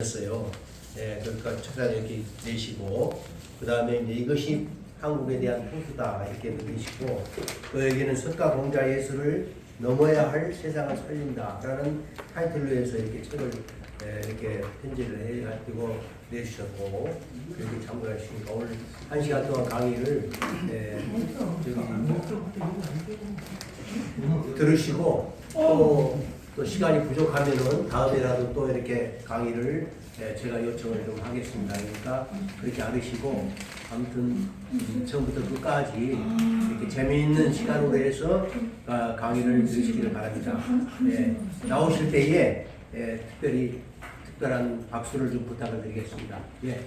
었어요. 예, 그러니까 첫날 이렇게 내시고, 그 다음에 이제 이것이 한국에 대한 풍수다 이렇게 느끼시고, 또 여기는 석가 공자 예술을 넘어야 할 세상을 살린다라는 타이틀로 해서 이렇게 책을 이렇게 편지를 해가지고 내주셨고, 그렇게 참고하시니까 오늘 1시간 동안 강의를 들으시고 또 시간이 부족하면은 다음에라도 또 이렇게 강의를 제가 요청을 좀 하겠습니다. 그러니까 그렇게 알으시고 아무튼 처음부터 끝까지 이렇게 재미있는 시간으로 해서 강의를 들으시기를 바랍니다. 나오실 때에 특별한 박수를 좀 부탁을 드리겠습니다. 예.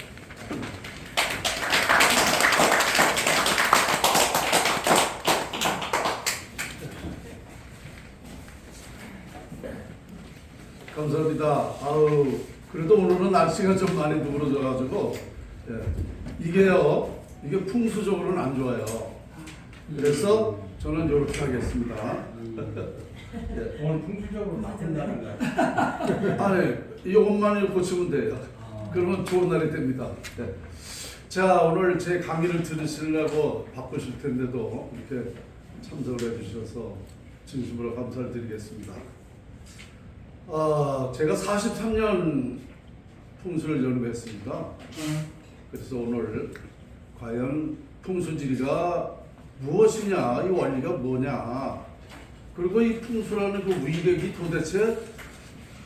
감사합니다. 아우, 그래도 오늘은 날씨가 좀 많이 누그러져가지고, 이게 풍수적으로는 안 좋아요. 그래서 저는 이렇게 하겠습니다. 오늘 풍수적으로 나쁜다는 거야. 아니, 이것만 고치면 돼요. 그러면 좋은 날이 됩니다. 자, 오늘 제 강의를 들으시려고 바쁘실 텐데도 이렇게 참석을 해주셔서 진심으로 감사를 드리겠습니다. 제가 43년 풍수를 연구했습니다. 그래서 오늘 과연 풍수지리가 무엇이냐, 이 원리가 뭐냐, 그리고 이 풍수라는 그 위력이 도대체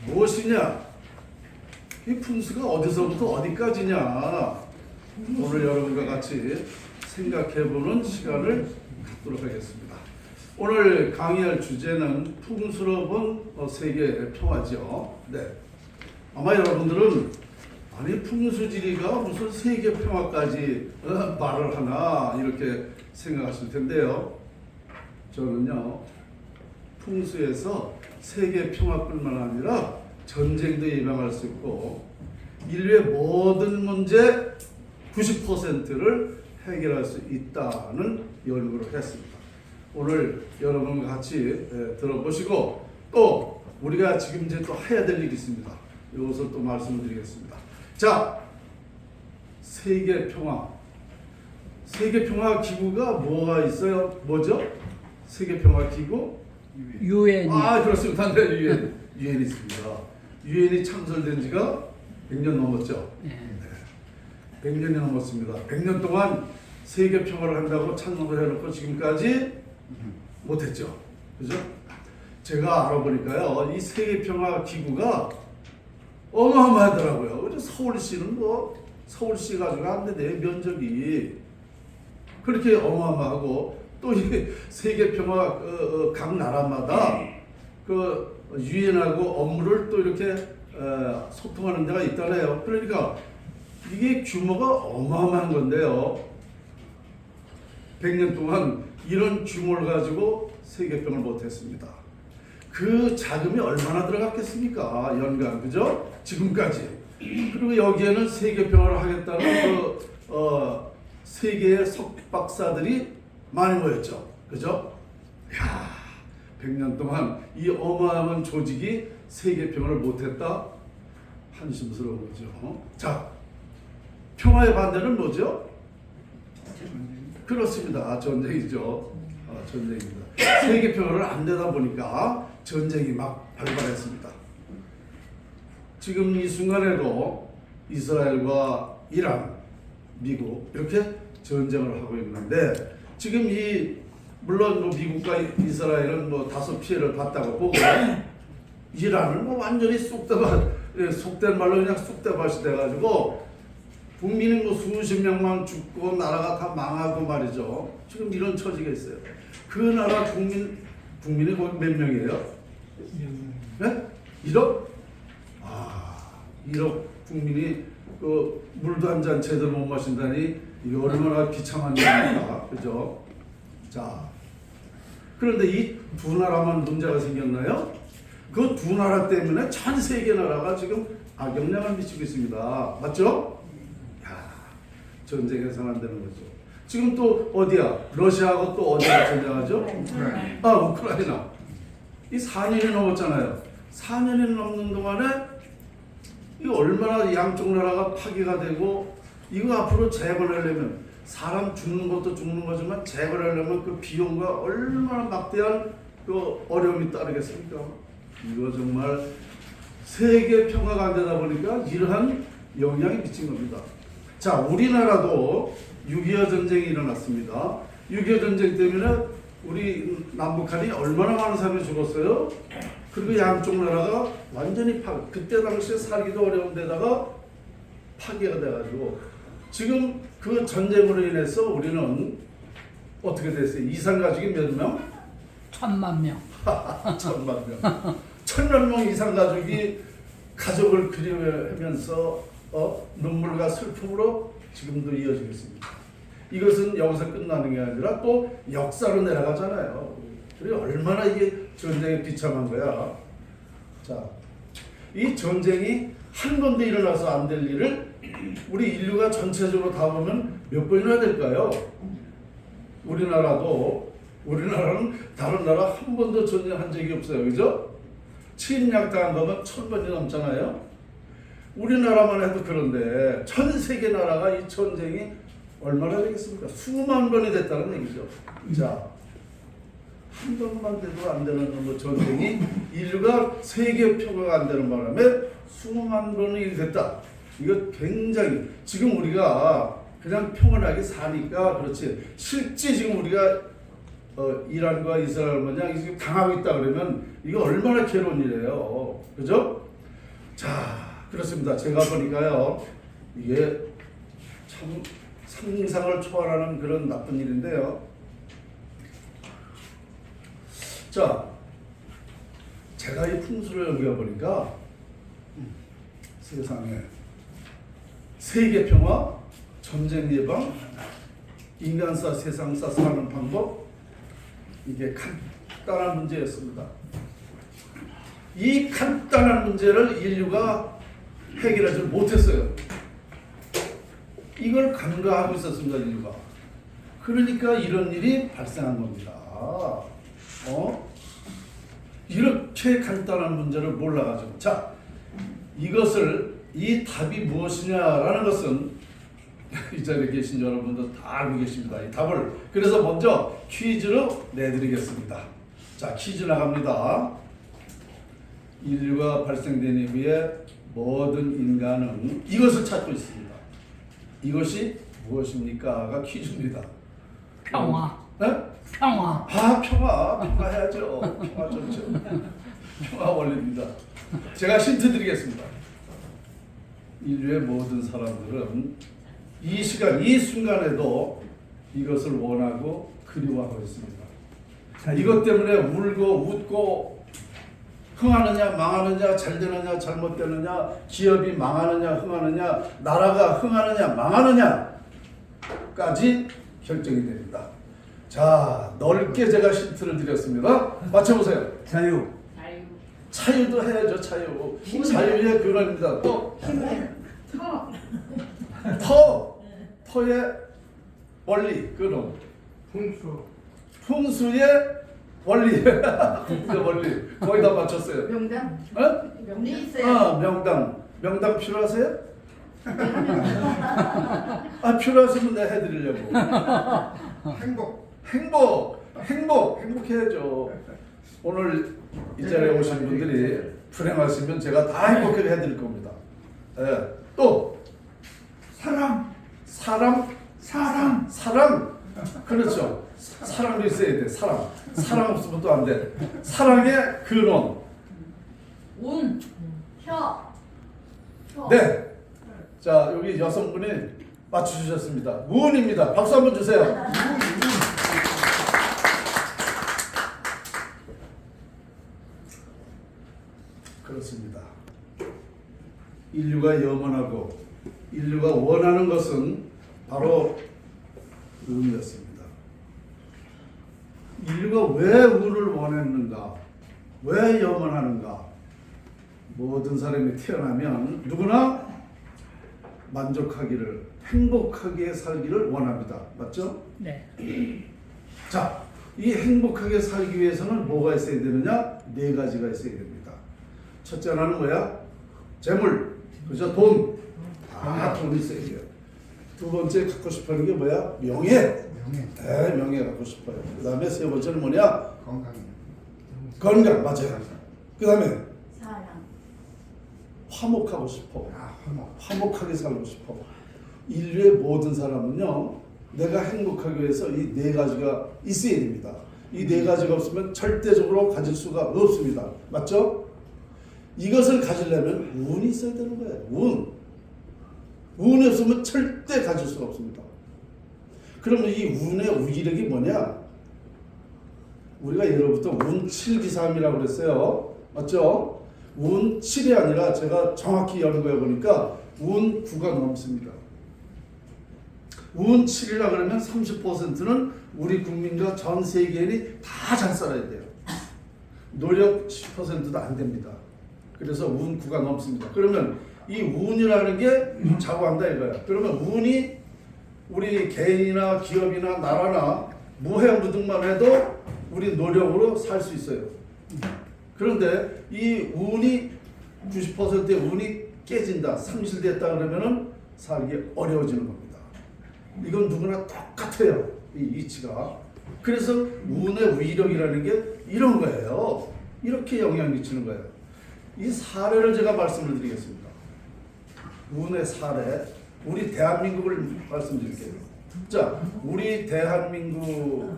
무엇이냐, 이 풍수가 어디서부터 어디까지냐, 오늘 여러분과 같이 생각해보는 시간을 갖도록 하겠습니다. 오늘 강의할 주제는 풍수로 본 세계 평화죠. 네. 아마 여러분들은 아니 풍수지리가 무슨 세계 평화까지 말을 하나 이렇게 생각하실 텐데요. 저는요, 풍수에서 세계 평화뿐만 아니라 전쟁도 예방할 수 있고 인류의 모든 문제 90%를 해결할 수 있다는 연구를 했습니다. 오늘 여러분과 같이 들어보시고 또 우리가 지금 이제 또 해야 될 일이 있습니다. 이것을 또 말씀을 드리겠습니다. 자, 세계 평화. 세계 평화 기구가 뭐가 있어요? 뭐죠? 세계 평화 기구? UN. 그렇습니다. 네, 유엔이 있습니다. 유엔이 창설된 지가 100년 넘었죠. 네. 100년이 넘었습니다. 100년 동안 세계 평화를 한다고 창설을 해놓고 지금까지 못했죠. 그죠? 제가 알아보니까요, 이 세계평화 기구가 어마어마하더라고요. 그래서 서울시는 서울시 가지고 안 되네, 면적이. 그렇게 어마어마하고, 또 이 세계평화 각 나라마다 그 유엔하고 업무를 또 이렇게 소통하는 데가 있다네요. 그러니까 이게 규모가 어마어마한 건데요. 100년 동안 이런 규모를 가지고 세계평을 못했습니다. 그 자금이 얼마나 들어갔겠습니까? 연간, 그죠? 지금까지. 그리고 여기에는 세계평화를 하겠다는 세계의 석박사들이 많이 모였죠. 그죠? 이야, 100년 동안 이 어마어마한 조직이 세계평화를 못했다? 한심스러운 거죠. 자, 평화의 반대는 뭐죠? 그렇습니다. 전쟁이죠. 전쟁입니다. 세계 평화를 안 되다 보니까 전쟁이 막 발발했습니다. 지금 이 순간에도 이스라엘과 이란, 미국 이렇게 전쟁을 하고 있는데 지금 물론 미국과 이스라엘은 다소 피해를 봤다고 보고 이란은 완전히 속된 말로 그냥 쑥대밭이 돼가지고 국민이 수십 명만 죽고 나라가 다 망하고 말이죠. 지금 이런 처지가 있어요. 그 나라 국민이 거기 몇 명이에요? 네? 1억? 1억 국민이 그 물도 한 잔 제대로 못 마신다니 이게 얼마나 비참한 일입니까? 그죠? 자, 그런데 이 두 나라만 문제가 생겼나요? 그 두 나라 때문에 전 세계 나라가 지금 악영향을 미치고 있습니다. 맞죠? 전쟁에서는 안 되는 거죠. 지금 또 어디야? 러시아하고 또 어디가 전쟁하죠? 우크라이나. 이 4년이 넘었잖아요. 4년이 넘는 동안에 이거 얼마나 양쪽 나라가 파괴가 되고 이거 앞으로 재건하려면 사람 죽는 것도 죽는 거지만 재건하려면 그 비용과 얼마나 막대한 그 어려움이 따르겠습니까? 이거 정말 세계 평화가 안 되다 보니까 이러한 영향이 미친 겁니다. 자, 우리나라도 6.25 전쟁이 일어났습니다. 6.25 전쟁 때문에 우리 남북한이 얼마나 많은 사람이 죽었어요? 그리고 양쪽 나라가 완전히 그때 당시에 살기도 어려운 데다가 파괴가 돼가지고 지금 그 전쟁으로 인해서 우리는 어떻게 됐어요? 이산 가족이 몇 명? 1,000만 명. 1,000만 명. 1,000만 명 이상 가족이 가족을 그리워하면서 눈물과 슬픔으로 지금도 이어지고 있습니다. 이것은 여기서 끝나는 게 아니라 또 역사로 내려가잖아요. 그리고 얼마나 이게 전쟁이 비참한 거야. 자, 이 전쟁이 한 번도 일어나서 안 될 일을 우리 인류가 전체적으로 다 보면 몇 번이나 될까요? 우리나라는 다른 나라 한 번도 전쟁한 적이 없어요. 그죠? 침략당한 거면 1,000번이 넘잖아요. 우리나라만 해도 그런데 전 세계 나라가 이 전쟁이 얼마나 되겠습니까? 수만 번이 됐다는 얘기죠. 자, 한 번만 돼도 안 되는 뭐 전쟁이 인류가 세계 평화가 안 되는 바람에 수만 번이 됐다. 이거 굉장히 지금 우리가 그냥 평온하게 사니까 그렇지 실제 지금 우리가 이란과 이스라엘 마냥 지금 당하고 있다 그러면 이거 얼마나 괴로운 일이에요. 그죠? 자, 그렇습니다. 제가 보니까요 이게 참 상상을 초월하는 그런 나쁜 일인데요. 자, 제가 이 풍수를 연구해보니까 세상에 세계 평화, 전쟁 예방, 인간사, 세상사 사는 방법, 이게 간단한 문제였습니다. 이 간단한 문제를 인류가 해결하지 못했어요. 이걸 간과하고 있었습니다, 인류가. 그러니까 이런 일이 발생한 겁니다. 이렇게 간단한 문제를 몰라가지고. 자, 이 답이 무엇이냐라는 것은 이 자리에 계신 여러분도 다 알고 계십니다. 이 답을. 그래서 먼저 퀴즈로 내드리겠습니다. 자, 퀴즈 나갑니다. 인류가 발생된 이후에 모든 인간은 이것을 찾고 있습니다. 이것이 무엇입니까?가 퀴즈입니다. 평화. 네? 평화. 아, 평화해야죠. 평화 좋죠. 평화 원리입니다. 제가 힌트 드리겠습니다. 인류의 모든 사람들은 이 시간, 이 순간에도 이것을 원하고 그리워하고 있습니다. 이것 때문에 울고 웃고 흥하느냐 망하느냐 잘되느냐 잘못되느냐 기업이 망하느냐 흥하느냐 나라가 흥하느냐 망하느냐까지 결정이 됩니다. 자, 넓게 제가 힌트를 드렸습니다. 맞춰보세요. 자유. 자유도 해야죠. 자유의 근원입니다. 또 터의 원리 근원. 풍수의 원리. 풍수의 원리. 거의 다 맞췄어요. 명당? 어? 명리 있어요. 명당 필요하세요? 필요하시면 내가 해드리려고. 행복해야죠. 오늘 이 자리에 오신 분들이 불행하시면 제가 다 행복하게 해드릴 겁니다. 네. 또 사랑. 그렇죠. 사랑도 있어야 돼. 사랑 없으면 또 안 돼. 사랑의 근원. 운, 혀. 네. 자, 여기 여성분이 맞춰주셨습니다. 무은입니다. 박수 한번 주세요. 그렇습니다. 인류가 염원하고 인류가 원하는 것은 바로 운이었습니다. 인류가 왜 운을 원했는가? 왜 염원하는가? 모든 사람이 태어나면 누구나 만족하기를, 행복하게 살기를 원합니다. 맞죠? 네. 자, 이 행복하게 살기 위해서는 뭐가 있어야 되느냐? 네 가지가 있어야 됩니다. 첫째 하나는 뭐야? 재물. 그죠? 돈. 돈이 있어야 돼요. 두 번째 갖고 싶어하는 게 뭐야? 명예. 네, 명예 갖고 싶어요. 그 다음에 세 번째는 뭐냐? 건강, 맞아요. 그 다음에 사랑. 화목하고 싶어. 화목하게 살고 싶어. 인류의 모든 사람은요, 내가 행복하기 위해서 이 네 가지가 있어야 됩니다. 이 네 가지가 없으면 절대적으로 가질 수가 없습니다. 맞죠? 이것을 가지려면 운이 있어야 되는 거예요. 운이 없으면 절대 가질 수가 없습니다. 그러면 이 운의 위력이 뭐냐? 우리가 예로부터 운 7기삼이라고 그랬어요. 맞죠? 운 7이 아니라 제가 정확히 연구해 보니까 운 9가 넘습니다. 운 7이라 그러면 30%는 우리 국민과 전 세계인이 다 잘 살아야 돼요. 노력 10%도 안 됩니다. 그래서 운 9가 넘습니다. 그러면 이 운이라는 게 좌우한다 이거야. 그러면 운이 우리 개인이나 기업이나 나라나 무해무등만 해도 우리 노력으로 살 수 있어요. 그런데 이 운이 90%의 운이 깨진다, 상실됐다 그러면은 살기 어려워지는 겁니다. 이건 누구나 똑같아요. 이 이치가. 그래서 운의 위력이라는 게 이런 거예요. 이렇게 영향 미치는 거예요. 이 사례를 제가 말씀을 드리겠습니다. 운의 사례. 우리 대한민국을 말씀드릴게요. 자, 우리 대한민국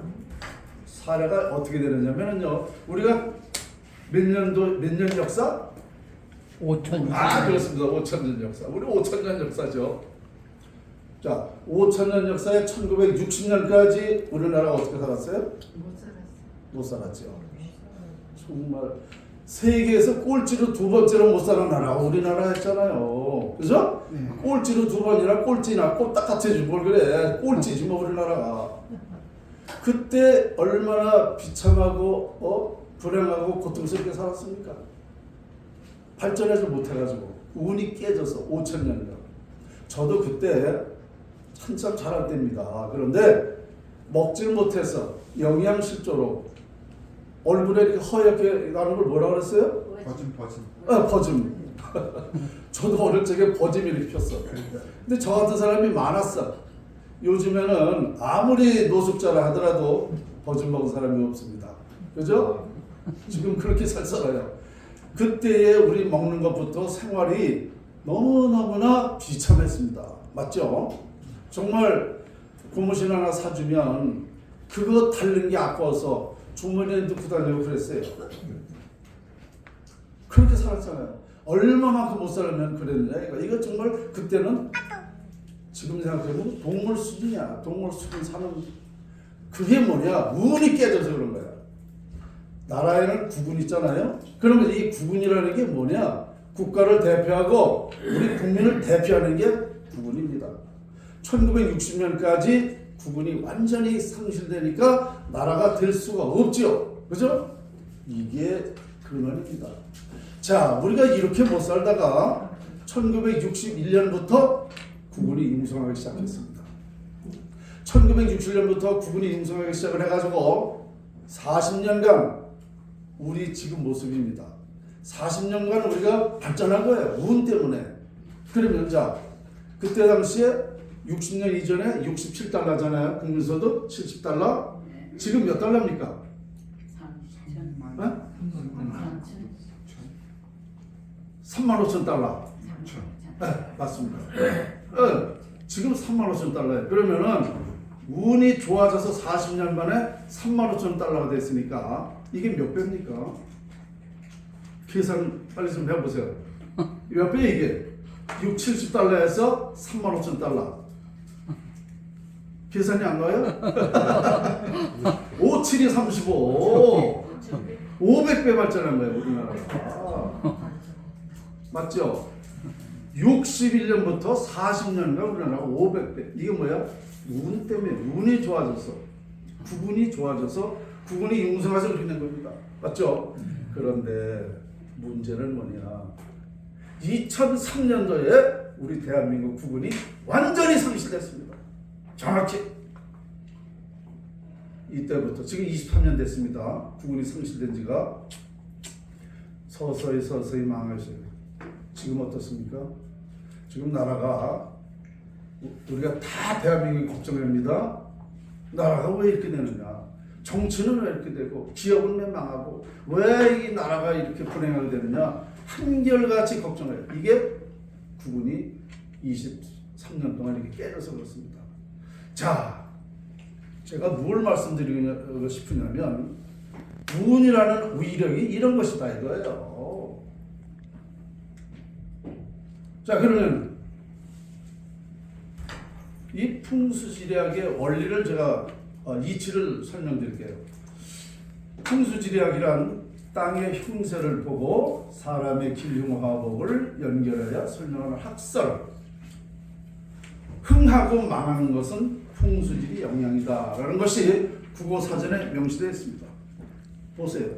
사례가 어떻게 되느냐면요. 우리가 몇 년 역사? 5천. 그렇습니다. 5천년 역사. 우리 5천년 역사죠. 자, 5천년 역사에 1960년까지 우리나라가 어떻게 살았어요? 못 살았어. 못 살았죠. 정말 세계에서 꼴찌로 두 번째로 못 사는 나라가 우리나라 했잖아요. 그죠? 꼴찌로 두 번이나 꼴찌나 똑같아지 뭘 그래. 꼴찌지 뭐 우리나라가. 그때 얼마나 비참하고 불행하고 고통스럽게 살았습니까? 발전하지 못해가지고 운이 깨져서 5천년이나. 저도 그때 한참 자랄 때입니다. 그런데 먹질 못해서 영양실조로 얼굴에 이렇게 허옇게 나는 걸 뭐라 그랬어요? 버짐. 저도 어릴 적에 버짐 이렇게 폈어. 근데 저 같은 사람이 많았어. 요즘에는 아무리 노숙자라 하더라도 버짐 먹은 사람이 없습니다. 그죠? 지금 그렇게 살아요. 그때에 우리 먹는 것부터 생활이 너무너무나 비참했습니다. 맞죠? 정말 고무신 하나 사주면 그거 달는 게 아까워서 주머니에 넣고 다니고 그랬어요. 그렇게 살았잖아요. 얼마만큼 못 살면 그랬느냐. 이거 정말 그때는 지금 생각해보면 동물 수준이야. 동물 수준 사는 그게 뭐냐. 운이 깨져서 그런 거야. 나라에는 국군 있잖아요. 그러면 이 국군이라는 게 뭐냐. 국가를 대표하고 우리 국민을 대표하는 게 국군입니다. 1960년까지 국군이 완전히 상실되니까 나라가 될 수가 없죠. 그죠? 이게 근원입니다. 자, 우리가 이렇게 못 살다가 1961년부터 국군이 융성하기 시작했습니다. 1961년부터 국군이 융성하기 시작을 해가지고 40년간 우리 지금 모습입니다. 40년간 우리가 발전한 거예요. 운 때문에. 그러면 자, 그때 당시에 60년 이전에 67달러잖아요. 국민소득 70달러. 지금 몇 달러입니까? 35,000달러. 네, 맞습니다. 지금 35,000달러예요. 그러면은 운이 좋아져서 40년 만에 35,000달러가 됐으니까 이게 몇 배입니까? 계산 빨리 좀 해보세요. 몇 배 이게? 6, 70달러에서 35,000달러. 계산이 안 나와요? 5, 7이 35. 500배 발전한 거예요, 우리나라가. 맞죠? 61년부터 40년간 우리나라가 500배. 이게 뭐야? 운 때문에 운이 좋아져서 국운이 좋아져서 국운이 융성해서 그렇게 된 겁니다. 맞죠? 그런데 문제는 뭐냐? 2003년도에 우리 대한민국 국운이 완전히 상실됐습니다. 정확히 이때부터 지금 23년 됐습니다. 국운이 상실된 지가 서서히 망하셔요. 지금 어떻습니까? 지금 나라가 우리가 다 대한민국이 걱정합니다. 나라가 왜 이렇게 되느냐? 정치는 왜 이렇게 되고 기업은 왜 망하고 왜 이 나라가 이렇게 불행하게 되느냐? 한결같이 걱정해요. 이게 국군이 23년 동안 이렇게 깨져서 그렇습니다. 자, 제가 뭘 말씀드리고 싶으냐면 운이라는 위력이 이런 것이다 이거예요. 자, 그러면 이 풍수지리학의 원리를 제가 이치를 설명드릴게요. 풍수지리학이란 땅의 형세를 보고 사람의 길흉화복을 연결하여 설명하는 학설. 흥하고 망하는 것은 풍수지리 영향이다라는 것이 국어사전에 명시되어 있습니다. 보세요.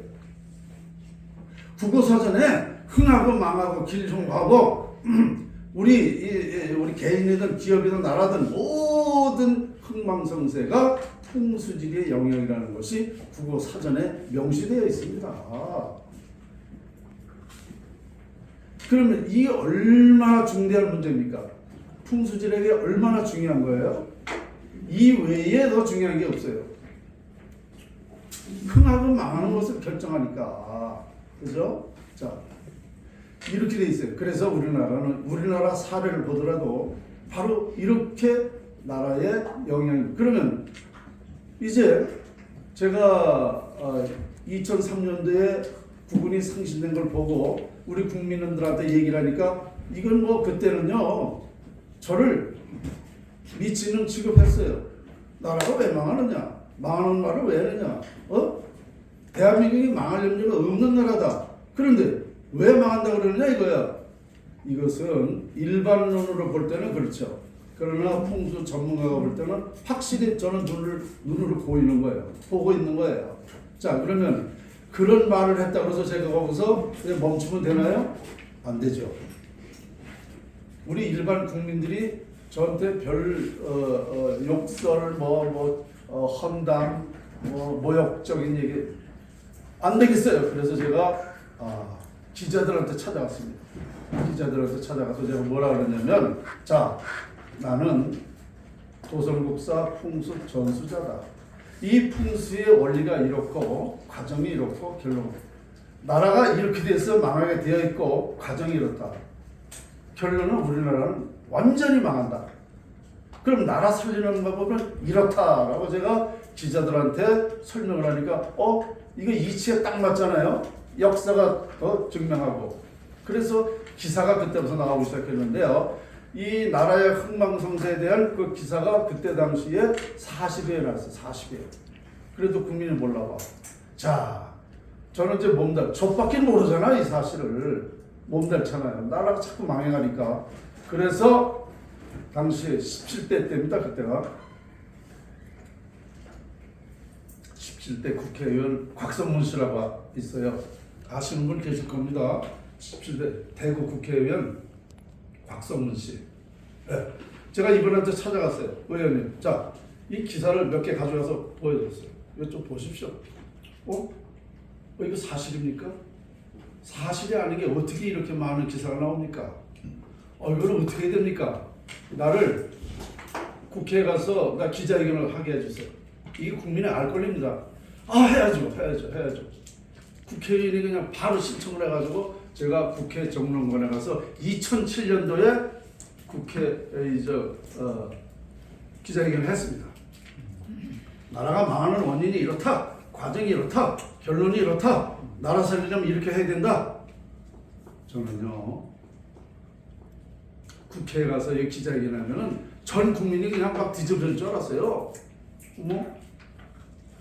국어사전에 흥하고 망하고 길흉화복 우리 개인이든 기업이든 나라든 모든 흥망성쇠가 풍수지리의 영역이라는 것이 국어사전에 명시되어 있습니다. 그러면 이게 얼마나 중대한 문제입니까? 풍수지리학이 얼마나 중요한 거예요? 이 외에 더 중요한 게 없어요. 흥하고 망하는 것을 결정하니까. 그죠? 자, 이렇게 돼 있어요. 그래서 우리나라 사례를 보더라도 바로 이렇게 나라의 영향이. 그러면 이제 제가 2003년도에 국군이 상실된 걸 보고 우리 국민들한테 얘기를 하니까 이건 뭐 그때는요 저를 미친놈 취급했어요. 나라가 왜 망하느냐? 망하는 말을 왜 하느냐? 대한민국이 망할 염려가 없는 나라다. 그런데 왜 망한다 그러느냐 이거야. 이것은 일반론으로 볼 때는 그렇죠. 그러나 풍수 전문가가 볼 때는 확실히 저는 눈으로 보이는 거예요. 보고 있는 거예요. 자, 그러면 그런 말을 했다고 해서 제가 거기서 멈추면 되나요? 안 되죠. 우리 일반 국민들이 저한테 별 욕설, 험담, 모욕적인 얘기 안 되겠어요. 그래서 제가 기자들한테 찾아갔습니다. 기자들한테 찾아가서 제가 뭐라 그랬냐면, 자, 나는 도성국사 풍수 전수자다. 이 풍수의 원리가 이렇고 과정이 이렇고 결론 나라가 이렇게 돼서 망하게 되어 있고 과정이 이렇다. 결론은 우리나라는 완전히 망한다. 그럼 나라 살리는 방법은 이렇다라고 제가 기자들한테 설명을 하니까 이거 이치에 딱 맞잖아요. 역사가 더 증명하고. 그래서 기사가 그때부터 나오기 시작했는데요. 이 나라의 흥망성쇠에 대한 그 기사가 그때 당시에 40회 나왔어요. 40회. 그래도 국민이 몰라봐. 자, 저는 이제 저밖에 모르잖아 이 사실을. 몸달잖아요. 나라가 자꾸 망해가니까. 그래서 당시에 17대 때입니다. 그때가 17대 국회의원 곽성문 씨라고 있어요. 아시는 분 계실 겁니다. 17대 대구 국회의원 곽성문 씨. 네. 제가 이분한테 찾아갔어요. 의원님, 자, 이 기사를 몇 개 가져와서 보여드렸어요. 이거 좀 보십시오. 이거 사실입니까? 사실이 아닌 게 어떻게 이렇게 많은 기사가 나옵니까? 이거는 어떻게 해야 됩니까? 나를 국회에 가서 나 기자회견을 하게 해주세요. 이게 국민의 알 권리입니다. 해야죠. 국회의원이 그냥 바로 신청을 해가지고 제가 국회 정론관에 가서 2007년도에 국회에 기자회견을 했습니다. 나라가 망하는 원인이 이렇다. 과정이 이렇다. 결론이 이렇다. 나라 살리려면 이렇게 해야 된다. 저는요. 국회에 가서 기자회견 하면은 전 국민이 그냥 막 뒤집어질 줄 알았어요.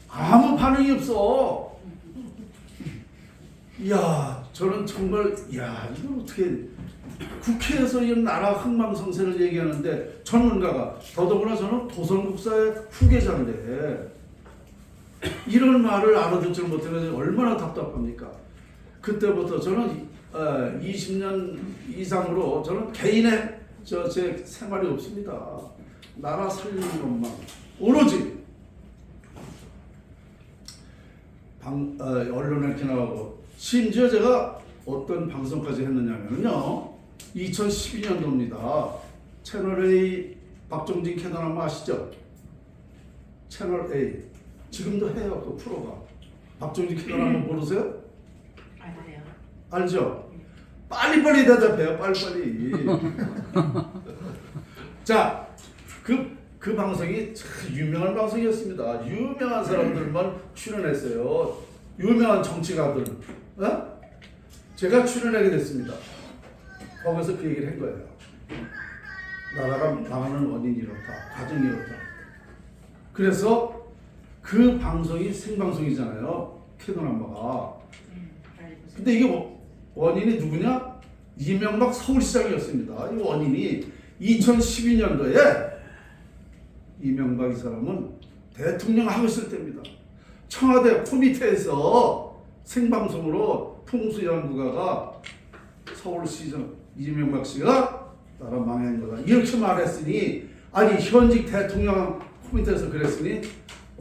아무 반응이 없어. 이야, 저는 정말, 이거 어떻게, 국회에서 이 나라 흥망성쇠를 얘기하는데 전문가가, 더더구나 저는 도성국사의 후계자인데, 이런 말을 알아듣지 못해서 얼마나 답답합니까? 그때부터 저는 20년 이상으로 저는 개인의 제 생활이 없습니다. 나라 살리는 것만 오로지 언론에 이렇게 나가고 심지어 제가 어떤 방송까지 했느냐면요. 2012년도입니다. 채널A 박종진 캐논 아시죠? 채널A 지금도 해요. 그 프로가. 박종진 캐논 한번 모르세요? 알아요. 알죠? 빨리빨리 대답해요. 빨리빨리. 자, 그 방송이 참 유명한 방송이었습니다. 유명한 사람들만 출연했어요. 유명한 정치가들. 어? 제가 출연하게 됐습니다. 거기서 그 얘기를 한 거예요. 나라가 망하는 원인이 이렇다. 과정이 이렇다. 그래서 그 방송이 생방송이잖아요. 캐논엄마가. 근데 이게 원인이 누구냐? 이명박 서울시장이었습니다. 이 원인이 2012년도에 이명박 이 사람은 대통령 하고 있을 때입니다. 청와대 코미테에서 생방송으로 풍수연구가가 서울시장 이명박 씨가 나라 망한 거다 이렇게 말했으니, 아니 현직 대통령 코미테에서 그랬으니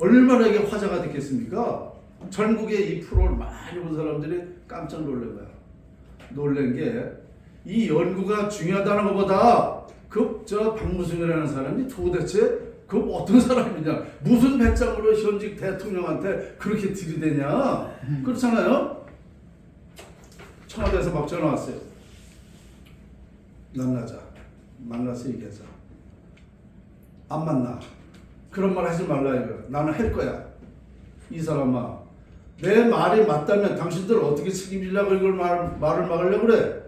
얼마나 이게 화제가 됐겠습니까? 전국의 이 프로를 많이 본 사람들이 깜짝 놀란 거야. 놀란 게 이 연구가 중요하다는 것보다 저 박무승이라는 사람이 도대체 그 어떤 사람이냐, 무슨 배짱으로 현직 대통령한테 그렇게 들이대냐. 그렇잖아요. 청와대에서 막 전화 왔어요. 만나자. 만나서 얘기하자. 안 만나. 그런 말 하지 말라 이거. 나는 할 거야. 이 사람아, 내 말이 맞다면 당신들 어떻게 책임지려고 이걸 말을 막으려고 그래?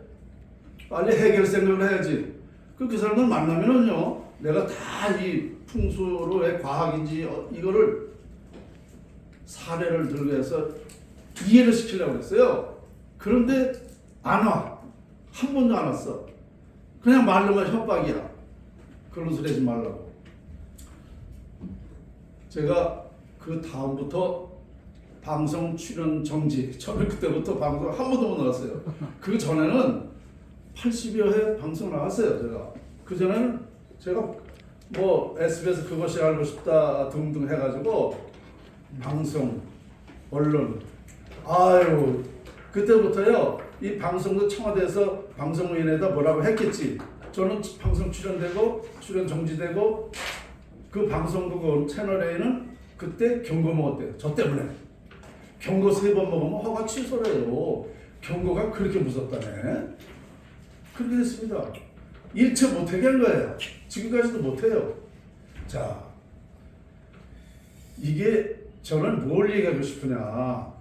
빨리 해결 생각을 해야지. 그 사람들 만나면은요, 내가 다 이 풍수로의 과학인지 이거를 사례를 들고 해서 이해를 시키려고 했어요. 그런데 안 와. 한 번도 안 왔어. 그냥 말로만 협박이야. 그런 소리 하지 말라고. 제가 그 다음부터 방송 출연 정지. 저는 그때부터 방송 한 번도 못 나갔어요. 그 전에는 80여 회 방송 나갔어요. 제가. 그 전에는 제가 뭐 SBS 그것이 알고 싶다 등등 해가지고 방송, 언론, 아유 그때부터요 이 방송도 청와대에서 방송인에다 뭐라고 했겠지. 저는 방송 출연되고 출연 정지되고 그 방송국 채널A는 그때 경고 먹었대요. 저 때문에 경고 3번 먹으면 허가 취소래요. 경고가 그렇게 무섭다네. 그렇게 됐습니다. 일체 못하게 한 거예요. 지금까지도 못해요. 자, 이게 저는 뭘 얘기하고 싶으냐,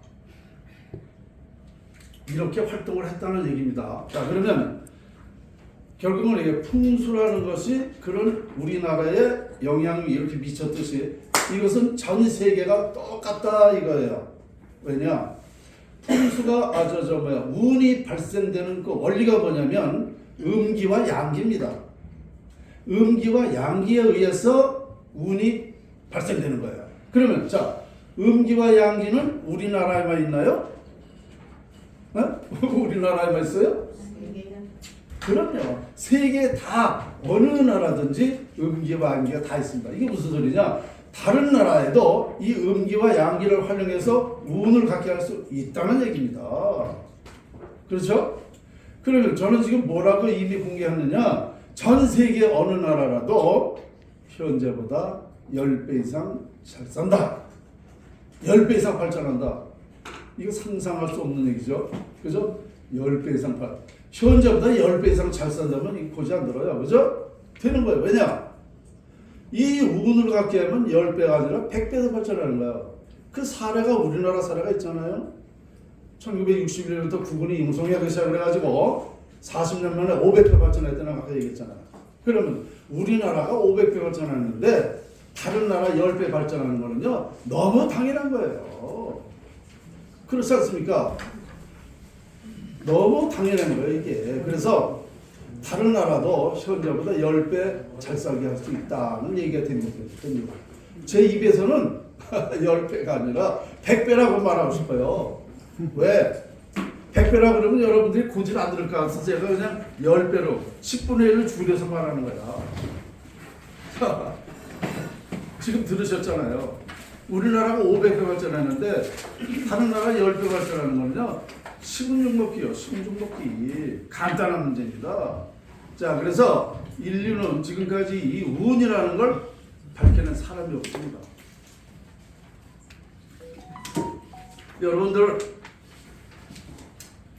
이렇게 활동을 했다는 얘기입니다. 자, 그러면 결국은 이게 풍수라는 것이 그런 우리나라에 영향이 이렇게 미쳤듯이 이것은 전 세계가 똑같다 이거예요. 왜냐? 풍수가 운이 발생되는 그 원리가 뭐냐면 음기와 양기입니다. 음기와 양기에 의해서 운이 발생되는 거예요. 그러면 자, 음기와 양기는 우리나라에만 있나요? 우리나라에만 있어요? 그럼요. 세계 다 어느 나라든지 음기와 양기가 다 있습니다. 이게 무슨 소리냐? 다른 나라에도 이 음기와 양기를 활용해서 운을 갖게 할 수 있다는 얘기입니다. 그렇죠? 그러면 저는 지금 뭐라고 이미 공개했느냐? 전 세계 어느 나라라도 현재보다 10배 이상 잘 산다. 10배 이상 발전한다. 이거 상상할 수 없는 얘기죠. 그죠? 10배 이상 현재보다 10배 이상 잘 산다면 이 고지 안 들어요. 그죠? 되는 거예요. 왜냐? 이 운을 갖게 하면 10배가 아니라 100배도 발전하는 거예요. 그 사례가 우리나라 사례가 있잖아요. 1961년부터 국군이 임성하기 시작을 해가지고 40년 만에 500배 발전했다는 아까 얘기했잖아요. 그러면 우리나라가 500배 발전했는데 다른 나라 10배 발전하는 거는요 너무 당연한 거예요. 그렇지 않습니까? 너무 당연한 거예요 이게. 그래서 다른 나라도 현재보다 10배 잘 살게 할 수 있다는 얘기가 됩니다. 제 입에서는 10배가 아니라 100배라고 말하고 싶어요. 왜? 100배라 그러면 여러분들이 고질 안 들을 것 같아서 제가 그냥 10배로 10분의 1을 줄여서 말하는 거야. 지금 들으셨잖아요. 우리나라가 500배 발전했는데 다른 나라 10배 발전하는 거는요 식은 죽 먹기요. 식은 죽 먹기. 간단한 문제입니다. 자, 그래서 인류는 지금까지 이 운이라는 걸 밝혀낸 사람이 없습니다. 여러분들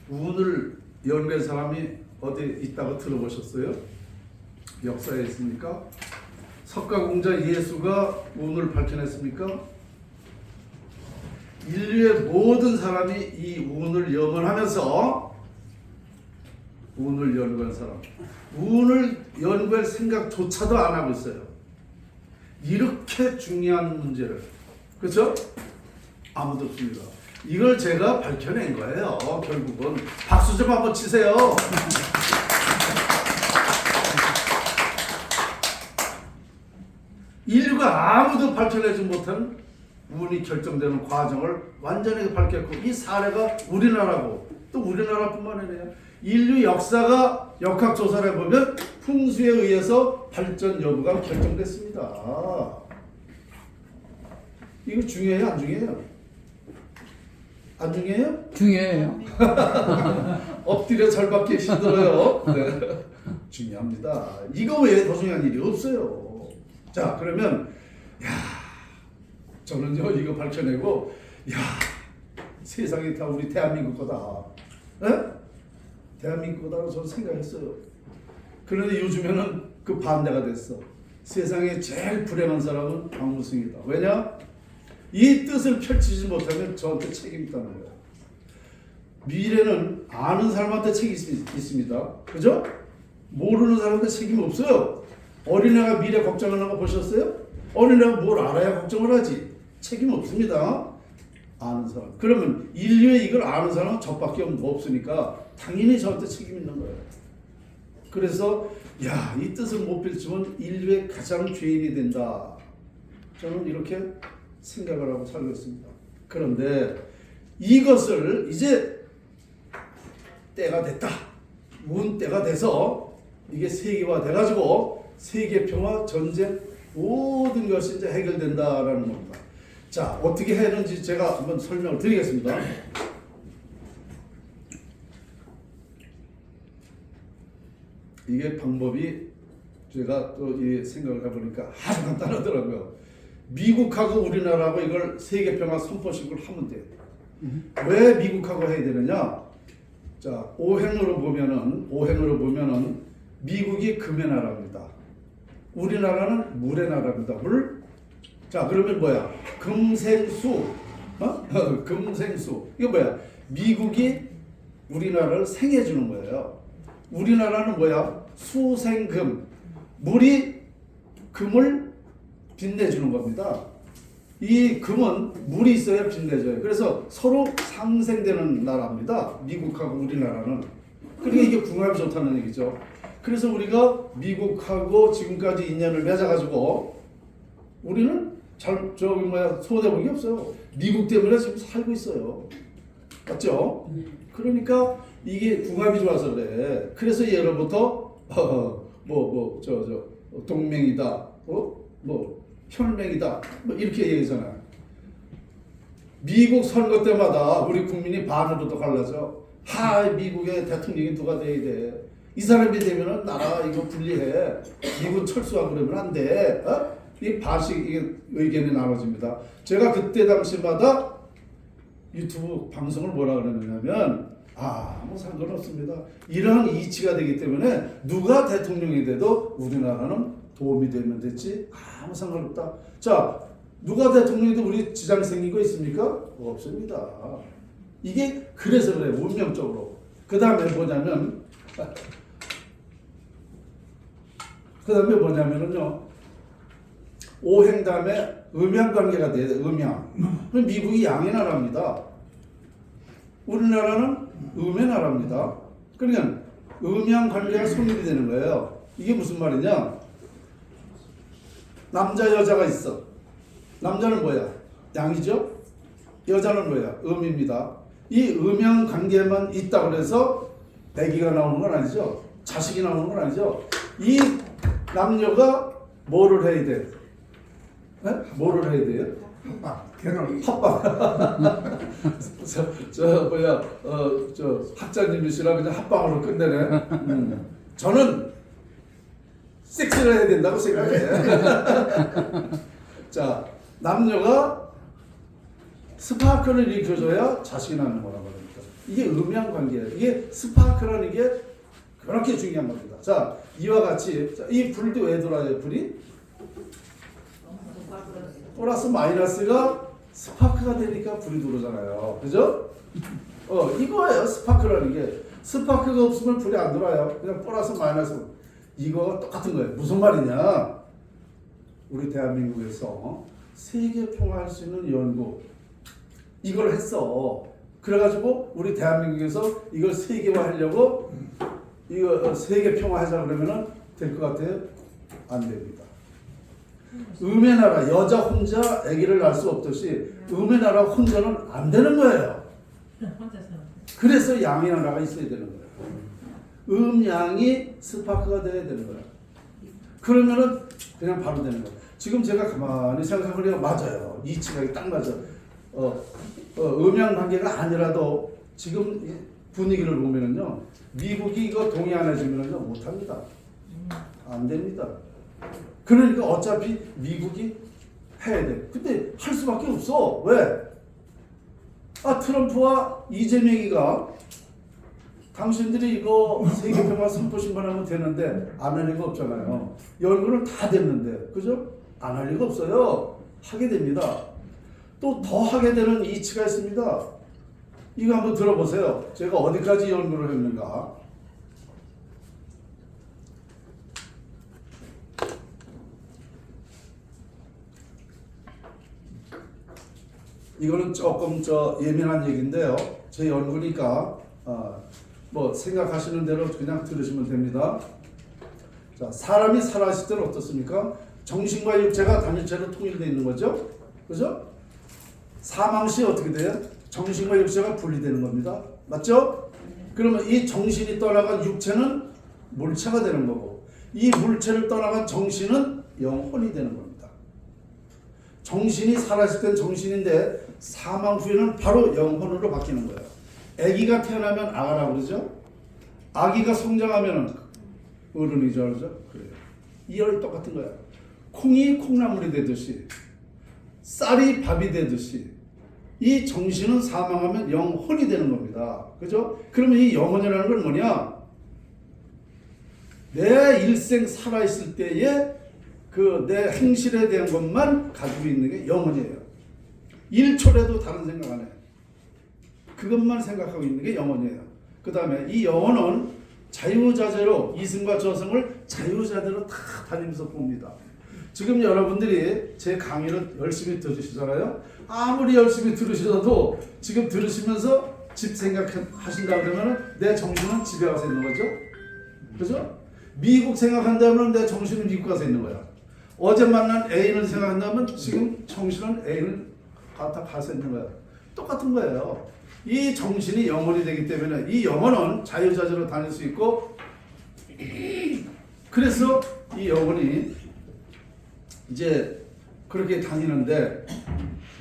운을 연구한 사람이 어디 있다고 들어보셨어요? 역사에 있습니까? 석가공자 예수가 운을 밝혀냈습니까? 인류의 모든 사람이 이 운을 연구하면서 운을 연구한 사람, 운을 연구할 생각조차도 안 하고 있어요. 이렇게 중요한 문제를, 그렇죠? 아무도 없습니다. 이걸 제가 밝혀낸 거예요. 결국은 박수 좀 한번 치세요. 인류가 아무도 밝혀내지 못한 운이 결정되는 과정을 완전히 밝혔고, 이 사례가 우리나라고, 또 우리나라뿐만 아니라 인류 역사가 역학조사를 해보면 풍수에 의해서 발전 여부가 결정됐습니다. 이거 중요해요? 안 중요해요? 안 중요해요? 중요해요. 엎드려 절받기 힘들어요. 네. 중요합니다. 이거 외에 더 중요한 일이 없어요. 자, 그러면 저는요 이거 밝혀내고 세상이 다 우리 대한민국 거다. 네? 대한민국 거다라고 저는 생각했어요. 그런데 요즘에는 그 반대가 됐어. 세상에 제일 불행한 사람은 박무승이다. 왜냐? 이 뜻을 펼치지 못하면 저한테 책임이 있다는 거예요. 미래는 아는 사람한테 책임이 있습니다. 그죠? 모르는 사람한테 책임이 없어요. 어린애가 미래 걱정하는 거 보셨어요? 어린애가 뭘 알아야 걱정을 하지. 책임 없습니다. 아는 사람. 그러면 인류의 이걸 아는 사람은 저밖에 없으니까 당연히 저한테 책임 있는 거예요. 그래서 이 뜻을 못 펼치면 인류의 가장 죄인이 된다. 저는 이렇게 생각을 하고 살고 있습니다. 그런데 이것을 이제 때가 됐다. 운 때가 돼서 이게 세계화 돼가지고 세계 평화, 전쟁 모든 것이 이제 해결된다라는 겁니다. 자, 어떻게 했는지 제가 한번 설명을 드리겠습니다. 이게 방법이 제가 또 이 생각을 해보니까 아주 간단하더라고요. 미국하고 우리나라하고 이걸 세계평화 선포식을 하면 돼요. 왜 미국하고 해야 되느냐? 자, 오행으로 보면은 미국이 금의 나라입니다. 우리나라는 물의 나라입니다. 물. 자, 그러면 뭐야? 금생수. 금생수. 이거 뭐야? 미국이 우리나라를 생해 주는 거예요. 우리나라는 뭐야? 수생금. 물이 금을 빛내주는 겁니다. 이 금은 물이 있어야 빛내줘요. 그래서 서로 상생되는 나라입니다. 미국하고 우리나라는. 그러니까 이게 궁합이 좋다는 얘기죠. 그래서 우리가 미국하고 지금까지 인연을 맺어가지고 우리는 손해본 게 없어요. 미국 때문에 지금 살고 있어요. 맞죠? 그러니까 이게 궁합이 좋아서 그래. 그래서 예로부터 동맹이다, 혈맹이다, 이렇게 얘기하잖아요. 미국 선거 때마다 우리 국민이 반으로도 갈라져. 미국의 대통령이 누가 돼야 돼? 이 사람이 되면은 나라 이거 분리해. 미국 철수하고 그러면 안 돼. 이 반씩 이게 의견이 나눠집니다. 제가 그때 당시마다 유튜브 방송을 뭐라 그러냐면 아무 상관없습니다. 이러한 이치가 되기 때문에 누가 대통령이 돼도 우리나라는 도움이 되면 됐지 아무 상관없다. 자, 누가 대통령이 돼도 우리 지장 생긴 거 있습니까? 없습니다. 이게 그래서 그래요. 운명적으로. 그 다음에 뭐냐면은요. 오행 다음에 음양관계가 돼야 돼요. 음양. 미국이 양의 나라입니다. 우리나라는 음의 나라입니다. 그러니까 음양관계가 성립이 되는 거예요. 이게 무슨 말이냐? 남자 여자가 있어. 남자는 뭐야? 양이죠? 여자는 뭐야? 음입니다. 이 음양관계만 있다고 해서 아기가 나오는 건 아니죠. 자식이 나오는 건 아니죠. 이 남녀가 뭐를 해야 돼? 뭐를 해야 돼요? 결혼. 합방. 저 뭐야 저 학자님이시라 그냥 합방으로 끝내네. 저는 섹스를 해야 된다고 생각해. 자, 남녀가 스파크를 일으켜줘야 자식이 낳는 거라고 합니다. 이게 음양 관계예요. 이게 스파크라는 게 그렇게 중요한 겁니다. 자, 이와 같이 자, 이 불도 왜 돌아요? 불이 플러스 마이너스가 스파크가 되니까 불이 들어오잖아요. 그죠? 이거예요. 스파크라는 게. 스파크가 없으면 불이 안 들어와요. 그냥 플러스 마이너스. 이거 똑같은 거예요. 무슨 말이냐? 우리 대한민국에서 세계 평화할 수 있는 연구 이걸 했어. 그래가지고 우리 대한민국에서 이걸 세계화하려고 이거 세계 평화하자 그러면은 될 것 같아요? 안 됩니다. 음의 나라 여자 혼자 아기를 낳을 수 없듯이 음의 나라 혼자는 안 되는 거예요. 그래서 양의 나라가 있어야 되는 거예요. 음양이 스파크가 돼야 되는 거예요. 그러면은 그냥 바로 되는 거예요. 지금 제가 가만히 생각해보니까 맞아요. 이치가 딱 맞아. 음양 관계가 아니라도 지금 분위기를 보면은요, 미국이 이거 동의 안 해주면은요 못합니다. 안 됩니다. 그러니까 어차피 미국이 해야 돼. 근데 할 수밖에 없어. 왜? 트럼프와 이재명이가 당신들이 이거 세계평화 선포 신문하면 되는데 안 할 리가 없잖아요. 연구는 다 됐는데, 그죠? 안 할 리가 없어요. 하게 됩니다. 또 더 하게 되는 이치가 있습니다. 이거 한번 들어보세요. 제가 어디까지 연구를 했는가. 이거는 조금 예민한 얘기인데요. 제 연구니까 뭐 생각하시는 대로 그냥 들으시면 됩니다. 자, 사람이 살아있을 때는 어떻습니까? 정신과 육체가 단일체로 통일되어 있는 거죠. 그죠? 사망 시 어떻게 돼요? 정신과 육체가 분리되는 겁니다. 맞죠? 그러면 이 정신이 떠나간 육체는 물체가 되는 거고, 이 물체를 떠나간 정신은 영혼이 되는 겁니다. 정신이 살아있을 땐 정신인데 사망 후에는 바로 영혼으로 바뀌는 거예요. 아기가 태어나면 아가라고 그러죠? 아기가 성장하면 어른이죠. 그러죠? 그래요. 이열 똑같은 거야. 콩이 콩나물이 되듯이, 쌀이 밥이 되듯이, 이 정신은 사망하면 영혼이 되는 겁니다. 그죠? 그러면 이 영혼이라는 건 뭐냐? 내 일생 살아있을 때에 그 내 행실에 대한 것만 가지고 있는 게 영혼이에요. 1초라도 다른 생각 안 해. 그것만 생각하고 있는 게 영혼이에요. 그 다음에 이 영혼은 자유자재로 이승과 저승을 자유자재로 다 다니면서 봅니다. 지금 여러분들이 제 강의를 열심히 들으시잖아요. 아무리 열심히 들으셔도 지금 들으시면서 집 생각하신다 그러면 내 정신은 집에 가서 있는 거죠. 그죠? 미국 생각한다면 내 정신은 미국 가서 있는 거야. 어제 만난 애인을 생각한다면 지금 정신은 애인을 가서 있는 거야. 똑같은 거예요. 이 정신이 영혼이 되기 때문에 이 영혼은 자유자재로 다닐 수 있고, 그래서 이 영혼이 이제 그렇게 다니는데,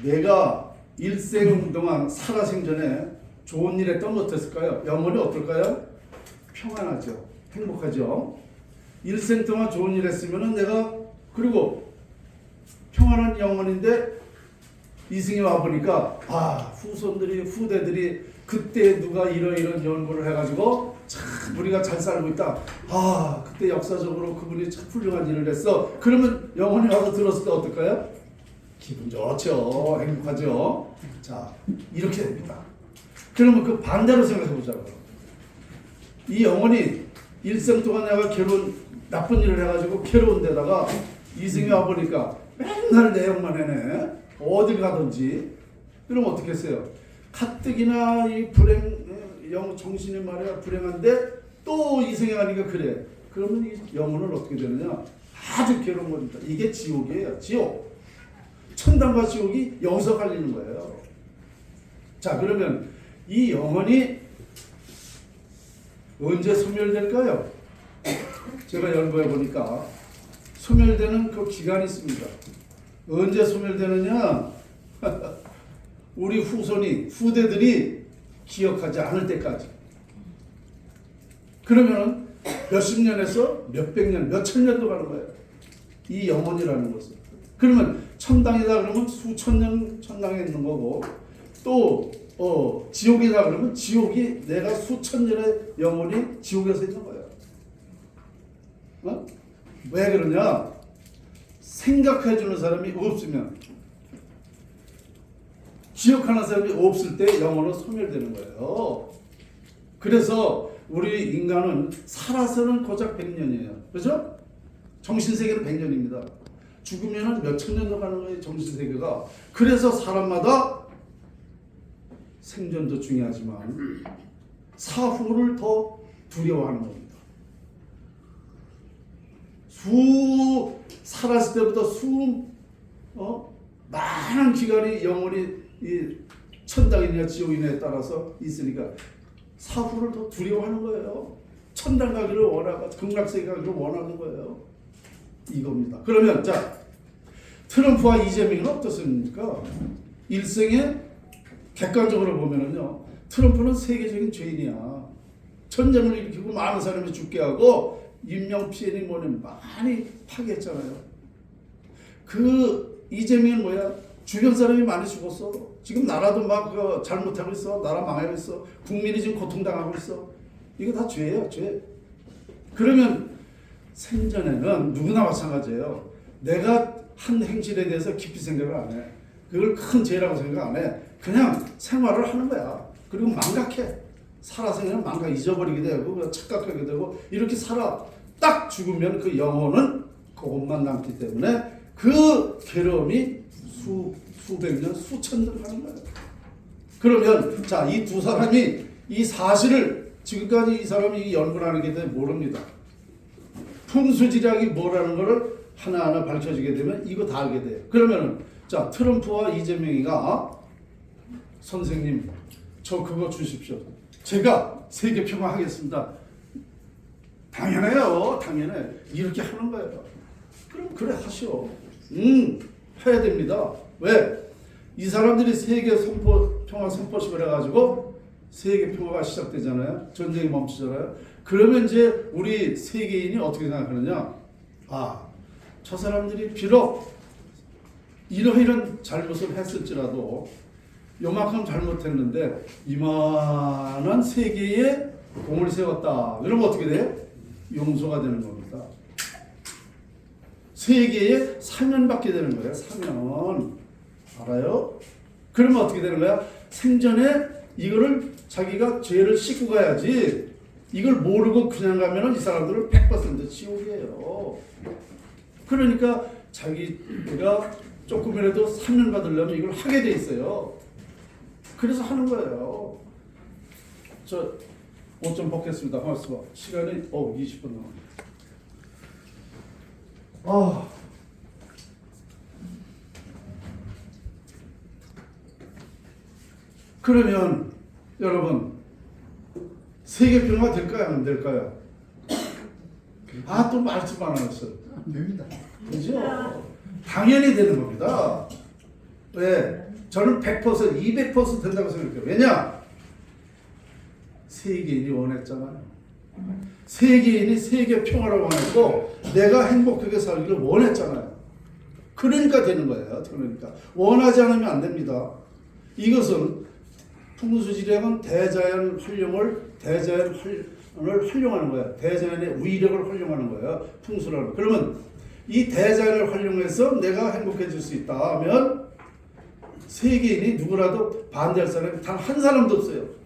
내가 일생 동안 살아생전에 좋은 일 했던 건 어땠을까요? 영혼이 어떨까요? 평안하죠. 행복하죠. 일생 동안 좋은 일 했으면은 내가, 그리고 평안한 영혼인데 이승에 와보니까 후손들이 후대들이 그때 누가 이런 연구를 해가지고 참 우리가 잘 살고 있다. 그때 역사적으로 그분이 참 훌륭한 일을 했어. 그러면 영혼이 와서 들었을 때 어떨까요? 기분 좋죠. 행복하죠. 자, 이렇게 됩니다. 그러면 그 반대로 생각해보자고요. 이 영혼이 일생 동안 내가 나쁜 일을 해가지고 괴로운 데다가 이승에 와보니까 맨날 내용만 해네. 어딜 가든지. 그럼 어떻게 했어요? 가뜩이나 이 정신이 말이야 불행한데 또 이승에 가니까 그래. 그러면 이 영혼은 어떻게 되느냐? 아주 괴로운 겁니다. 이게 지옥이에요. 지옥. 천당과 지옥이 여기서 갈리는 거예요. 자, 그러면 이 영혼이 언제 소멸될까요? 제가 연구해 보니까 소멸되는 그 기간이 있습니다. 언제 소멸되느냐? 우리 후대들이 기억하지 않을 때까지. 그러면 몇십 년에서 몇백 년, 몇천 년도 가는 거예요. 이 영혼이라는 것은. 그러면 천당이다 그러면 수천 년 천당에 있는 거고, 또 지옥이다 그러면 지옥이 내가 수천 년의 영혼이 지옥에서 있는 거예요. 왜 그러냐? 생각해 주는 사람이 없으면, 기억하는 사람이 없을 때 영혼은 소멸되는 거예요. 그래서 우리 인간은 살아서는 고작 100년이에요. 그렇죠? 정신세계는 100년입니다. 죽으면 몇천 년도 가는 거예요, 정신세계가. 그래서 사람마다 생존도 중요하지만 사후를 더 두려워하는 겁니다. 살았을 때부터 많은 기간이 영혼이 이 천당이냐 지옥이냐에 따라서 있으니까 사후를 더 두려워하는 거예요. 천당 가기를 원하고 극락세계 가기를 원하는 거예요. 이겁니다. 그러면 자, 트럼프와 이재명은 어떻습니까? 일생에 객관적으로 보면은요, 트럼프는 세계적인 죄인이야. 전쟁을 일으키고 많은 사람이 죽게 하고 인명피해니 뭐니 많이 파괴했잖아요. 그 이재명은 뭐야? 주변 사람이 많이 죽었어. 지금 나라도 막 잘못하고 있어. 나라 망하고 있어. 국민이 지금 고통당하고 있어. 이거 다 죄예요, 죄. 그러면 생전에는 누구나 마찬가지예요. 내가 한 행실에 대해서 깊이 생각을 안 해. 그걸 큰 죄라고 생각 안 해. 그냥 생활을 하는 거야. 그리고 망각해. 살아서 그냥 잊어버리게 되고 착각하게 되고 이렇게 살아. 딱 죽으면 그 영혼은 그것만 남기 때문에 그 괴로움이 수백 년, 수천 년 하는 거예요. 그러면 자, 이 두 사람이 이 사실을 지금까지 이 사람이 연구하는 게 모릅니다. 풍수지리학이 뭐라는 거를 하나하나 밝혀지게 되면 이거 다 알게 돼요. 그러면 자, 트럼프와 이재명이가 선생님 저 그거 주십시오. 제가 세계 평화 하겠습니다. 당연해요. 당연해. 이렇게 하는 거예요. 그럼 그래 하시오. 해야 됩니다. 왜? 이 사람들이 세계 평화 선포식을 해가지고 세계 평화가 시작되잖아요. 전쟁이 멈추잖아요. 그러면 이제 우리 세계인이 어떻게 생각하느냐? 아, 저 사람들이 비록 이런 잘못을 했을지라도 요만큼 잘못했는데 이만한 세계에 공을 세웠다. 그러면 어떻게 돼요? 용서가 되는 겁니다. 세계에 사면받게 되는 거예요. 사면. 알아요? 그러면 어떻게 되는 거야? 생전에 이거를 자기가 죄를 씻고 가야지. 이걸 모르고 그냥 가면은 이 사람들은 100% 지옥이에요. 그러니까 자기가 조금이라도 사면 받으려면 이걸 하게 돼 있어요. 그래서 하는 거예요. 저 옷 좀 벗겠습니다. 고맙습니다. 시간이 20분 남았네요. 그러면 여러분 세계 평화 될까요? 안 될까요? 또 말씀 안 하셨어요. 안 됩니다. 그죠? 당연히 되는 겁니다. 왜? 저는 100%, 200% 된다고 생각해요. 왜냐? 세계인이 원했잖아요. 세계인이 세계 평화를 원했고 내가 행복하게 살기를 원했잖아요. 그러니까 되는 거예요. 그러니까 원하지 않으면 안 됩니다. 이것은 풍수지리학은 대자연 활용을 활용하는 거예요. 대자연의 위력을 활용하는 거예요. 풍수라는. 그러면 이 대자연을 활용해서 내가 행복해질 수 있다 하면 세계인이 누구라도 반대할 사람이 단 한 사람도 없어요.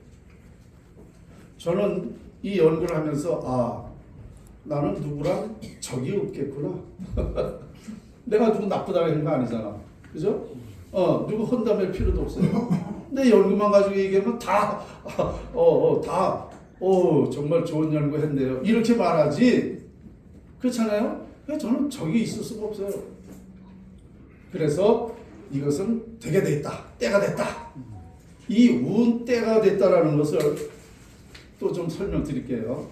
저는 이 연구를 하면서 나는 누구랑 적이 없겠구나. 내가 누구 나쁘다고 하는 거 아니잖아. 그죠? 누구 혼담할 필요도 없어요. 내 연구만 가지고 얘기하면 정말 좋은 연구 했네요. 이렇게 말하지. 그렇잖아요? 저는 적이 있을 수가 없어요. 그래서 이것은 되게 됐다. 때가 됐다. 이 운 때가 됐다라는 것을 또 좀 설명드릴게요.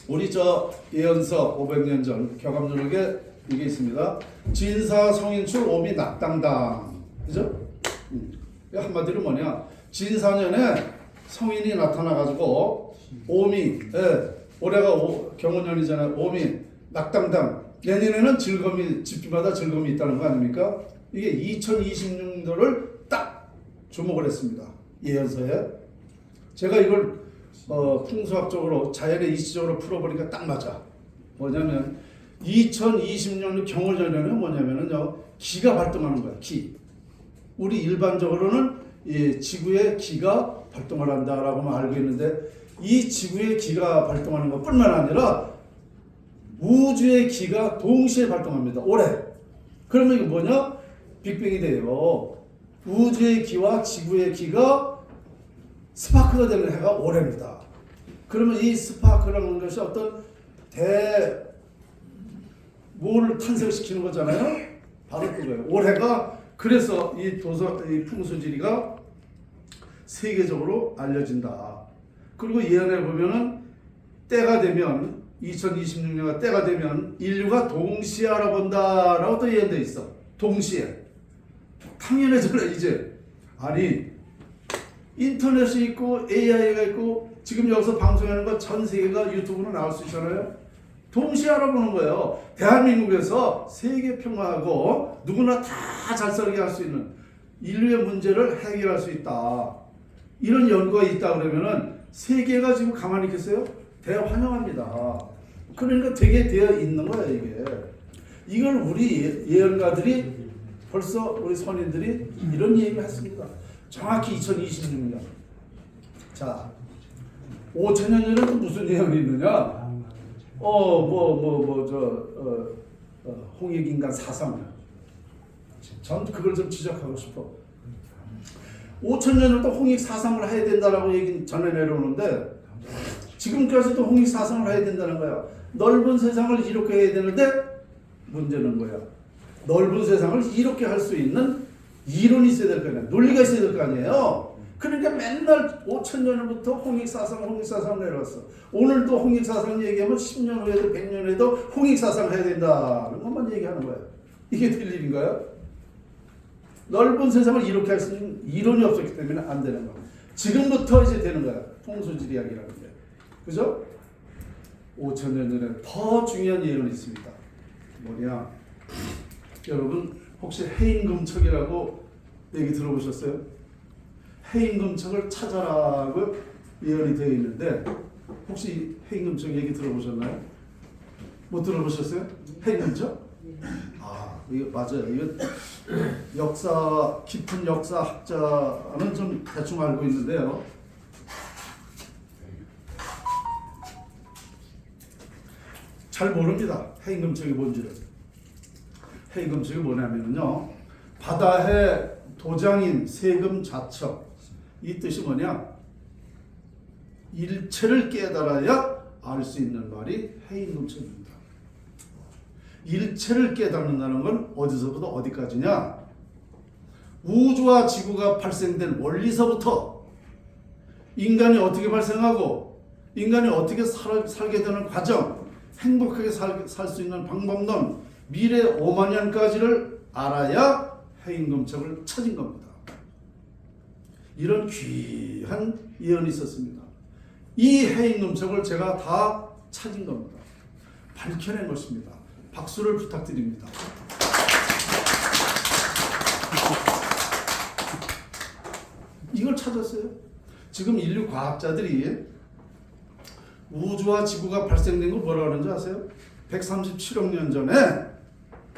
우리 저 예언서 500년 전 교감누룩에 이게 있습니다. 진사 성인출 오미 낙당당. 그죠? 한마디로 뭐냐? 진사년에 성인이 나타나가지고 오미, 올해가 경호년이잖아요. 오미 낙당당. 내년에는 즐거움이 집집마다 즐거움이 있다는 거 아닙니까? 이게 2026년도를 딱 주목을 했습니다. 예언서에. 제가 이걸 풍수학적으로 자연의 이치적으로 풀어보니까 딱 맞아. 뭐냐면 2026년 경월년에는 뭐냐면은요, 기가 발동하는 거야. 기. 우리 일반적으로는 이 지구의 기가 발동을 한다라고만 알고 있는데, 이 지구의 기가 발동하는 것뿐만 아니라 우주의 기가 동시에 발동합니다. 올해. 그러면 이게 뭐냐? 빅뱅이 돼요. 우주의 기와 지구의 기가 스파크가 되는 해가 올해입니다. 그러면 이 스파크라는 것이 어떤 뭐를 탄생시키는 거잖아요. 바로 그거예요. 올해가 그래서 이 풍수지리가 세계적으로 알려진다. 그리고 예언에 보면은 때가 되면 2026년가 때가 되면 인류가 동시에 알아본다라고 또 예언돼 있어. 동시에. 당연해져라 이제. 아니 인터넷이 있고 AI가 있고 지금 여기서 방송하는 거 전 세계가 유튜브로 나올 수 있잖아요. 동시에 알아보는 거예요. 대한민국에서 세계 평화하고 누구나 다 잘 살게 할 수 있는 인류의 문제를 해결할 수 있다. 이런 연구가 있다 그러면은 세계가 지금 가만히 있겠어요? 대환영합니다. 그러니까 되게 되어 있는 거예요 이게. 이걸 우리 예언가들이 벌써 우리 선인들이 이런 얘기를 했습니다. 정확히 2026년. 자, 5천년 전에는 무슨 예언이 있느냐? 홍익인간 사상. 전 그걸 좀 지적하고 싶어. 5천년을 또 홍익 사상을 해야 된다라고 얘기 전해 내려오는데 지금까지도 홍익 사상을 해야 된다는 거야. 넓은 세상을 이렇게 해야 되는데 문제는 뭐야? 넓은 세상을 이렇게 할 수 있는 이론이 있어야 될 거 아니에요. 논리가 있어야 될 거 아니에요. 그러니까 맨날 5천년부터 홍익사상 내려왔어. 오늘도 홍익사상 얘기하면 10년 후에도 100년 후에도 홍익사상 해야 된다는 것만 얘기하는 거예요. 이게 될 일인가요? 넓은 세상을 이렇게 할 수 있는 이론이 없었기 때문에 안 되는 거예요. 지금부터 이제 되는 거야. 풍수지리학이라는 게. 그죠? 5천년 전에 더 중요한 예언이 있습니다. 뭐냐? 여러분 혹시 해인금척이라고 얘기 들어보셨어요? 해인금척을 찾아라고 예언이 되어 있는데 혹시 해인금척 얘기 들어보셨나요? 못 들어보셨어요? 해인금척? 아, 이거 맞아요. 이거 역사 깊은 역사 학자는 좀 대충 알고 있는데요. 잘 모릅니다. 해인금척이 뭔지를. 해인금척이 뭐냐면요, 바다의 도장인 세금 자척. 이 뜻이 뭐냐? 일체를 깨달아야 알 수 있는 말이 해인금척입니다. 일체를 깨닫는다는 건 어디서부터 어디까지냐? 우주와 지구가 발생된 원리서부터 인간이 어떻게 발생하고 인간이 어떻게 살게 되는 과정, 행복하게 살 수 있는 방법론, 미래 5만 년까지를 알아야 해인금척을 찾은 겁니다. 이런 귀한 예언이 있었습니다. 이 해인금척을 제가 다 찾은 겁니다. 밝혀낸 것입니다. 박수를 부탁드립니다. 이걸 찾았어요. 지금 인류 과학자들이 우주와 지구가 발생된 거 뭐라 그러는지 아세요? 137억 년 전에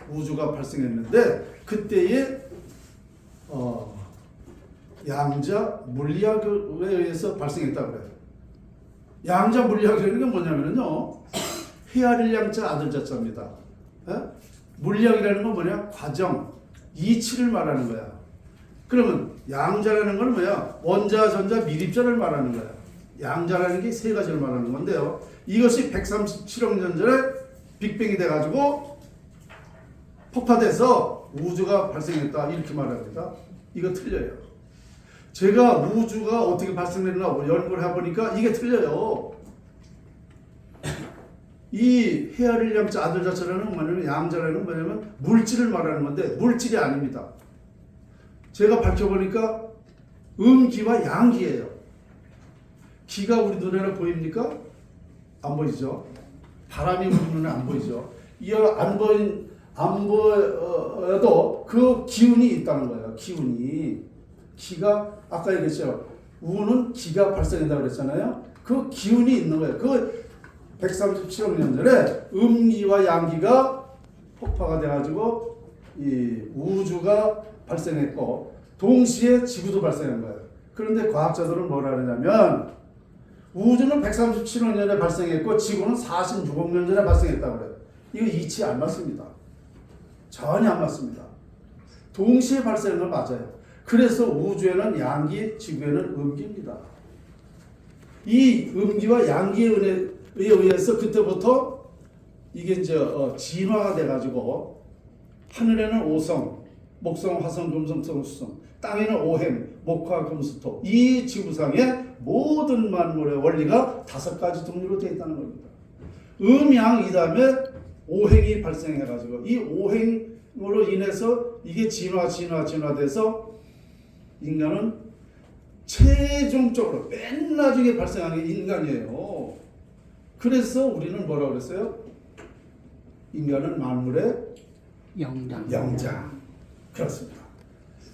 우주가 발생했는데 그때의 양자 물리학에 의해서 발생했다고 그래요. 양자 물리학이라는 게 뭐냐면요, 헤아릴 양자 아들 자자입니다. 물리학이라는 건 뭐냐? 과정, 이치를 말하는 거야. 그러면 양자라는 건 뭐야? 원자, 전자, 미립자를 말하는 거야. 양자라는 게 세 가지를 말하는 건데요. 이것이 137억 년 전에 빅뱅이 돼가지고 폭파돼서 우주가 발생했다 이렇게 말합니다. 이거 틀려요. 제가 우주가 어떻게 발생했나 연구를 해보니까 이게 틀려요. 이 헤아릴 양자 아들 자체라는 뭐냐면 양자라는 뭐냐면 물질을 말하는 건데 물질이 아닙니다. 제가 밝혀보니까 음기와 양기예요. 기가 우리 눈에는 보입니까? 안 보이죠. 바람이 우리 눈에 안 보이죠. 이 안 보여도 그 기운이 있다는 거예요. 기운이. 기가 아까 얘기했죠. 우는 기가 발생한다고 그랬잖아요. 그 기운이 있는 거예요. 그 137억 년 전에 음기와 양기가 폭파가 돼가지고 이 우주가 발생했고 동시에 지구도 발생한 거예요. 그런데 과학자들은 뭐라 그러냐면 우주는 137억 년에 발생했고 지구는 46억 년 전에 발생했다고 그래요. 이거 이치 안 맞습니다. 전혀 안 맞습니다. 동시에 발생한 건 맞아요. 그래서 우주에는 양기, 지구에는 음기입니다. 이 음기와 양기에 의해서 그때부터 이게 이제 진화가 돼가지고 하늘에는 오성, 목성, 화성, 금성, 토, 수성, 땅에는 오행, 목화, 금수토. 이 지구상의 모든 만물의 원리가 5가지 동류로 되어 있다는 겁니다. 음양 이 다음에 오행이 발생해가지고 이 오행으로 인해서 이게 진화돼서 인간은 최종적으로 맨 나중에 발생하는 게 인간이에요. 그래서 우리는 뭐라고 그랬어요? 인간은 만물의 영장. 그렇습니다.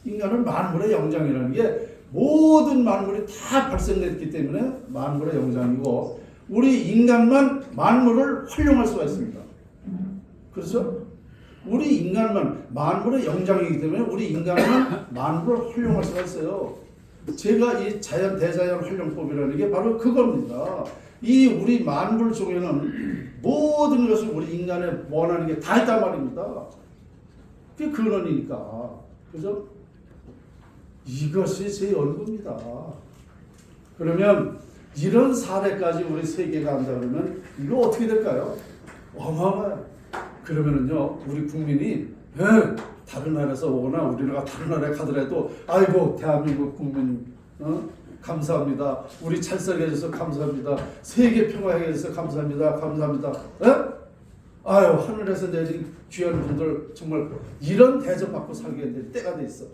인간은 만물의 영장이라는 게 모든 만물이 다 발생됐기 때문에 만물의 영장이고 우리 인간만 만물을 활용할 수가 있습니다. 그렇죠? 우리 인간만 만물의 영장이기 때문에 우리 인간만 만물을 활용할 수가 있어요. 제가 이 자연 대자연 활용법이라는 게 바로 그겁니다. 이 우리 만물 중에는 모든 것을 우리 인간의 원하는 게 다 있단 말입니다. 그게 근원이니까. 그죠? 이것이 제 연구입니다. 그러면 이런 사례까지 우리 세계가 한다 그러면 이거 어떻게 될까요? 어마어마해요. 그러면은요, 우리 국민이 다른 나라에서 오거나 우리나라가 다른 나라에 가더라도 아이고 대한민국 국민 감사합니다. 우리 찰쌀게 해줘서 감사합니다. 세계 평화하게 해줘서 감사합니다. 감사합니다. 아유 하늘에서 내린 귀한 분들 정말 이런 대접받고 살게 될 때가 돼 있어.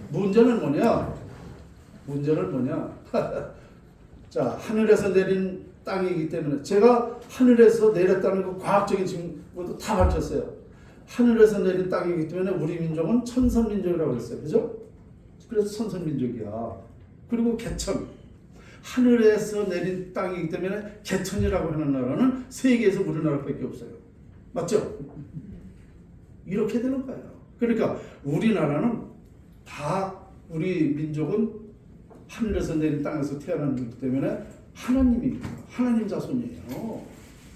문제는 뭐냐? 자, 하늘에서 내린 땅이기 때문에 제가 하늘에서 내렸다는 그 과학적인 증거도 다 밝혔어요. 하늘에서 내린 땅이기 때문에 우리 민족은 천선민족이라고 했어요. 그죠? 그래서 천선민족이야. 그리고 개천. 하늘에서 내린 땅이기 때문에 개천이라고 하는 나라는 세계에서 우리나라밖에 없어요. 맞죠? 이렇게 되는 거예요. 그러니까 우리나라는 다 우리 민족은 하늘에서 내린 땅에서 태어난 거기 때문에 하나님입니다. 하나님 자손이에요.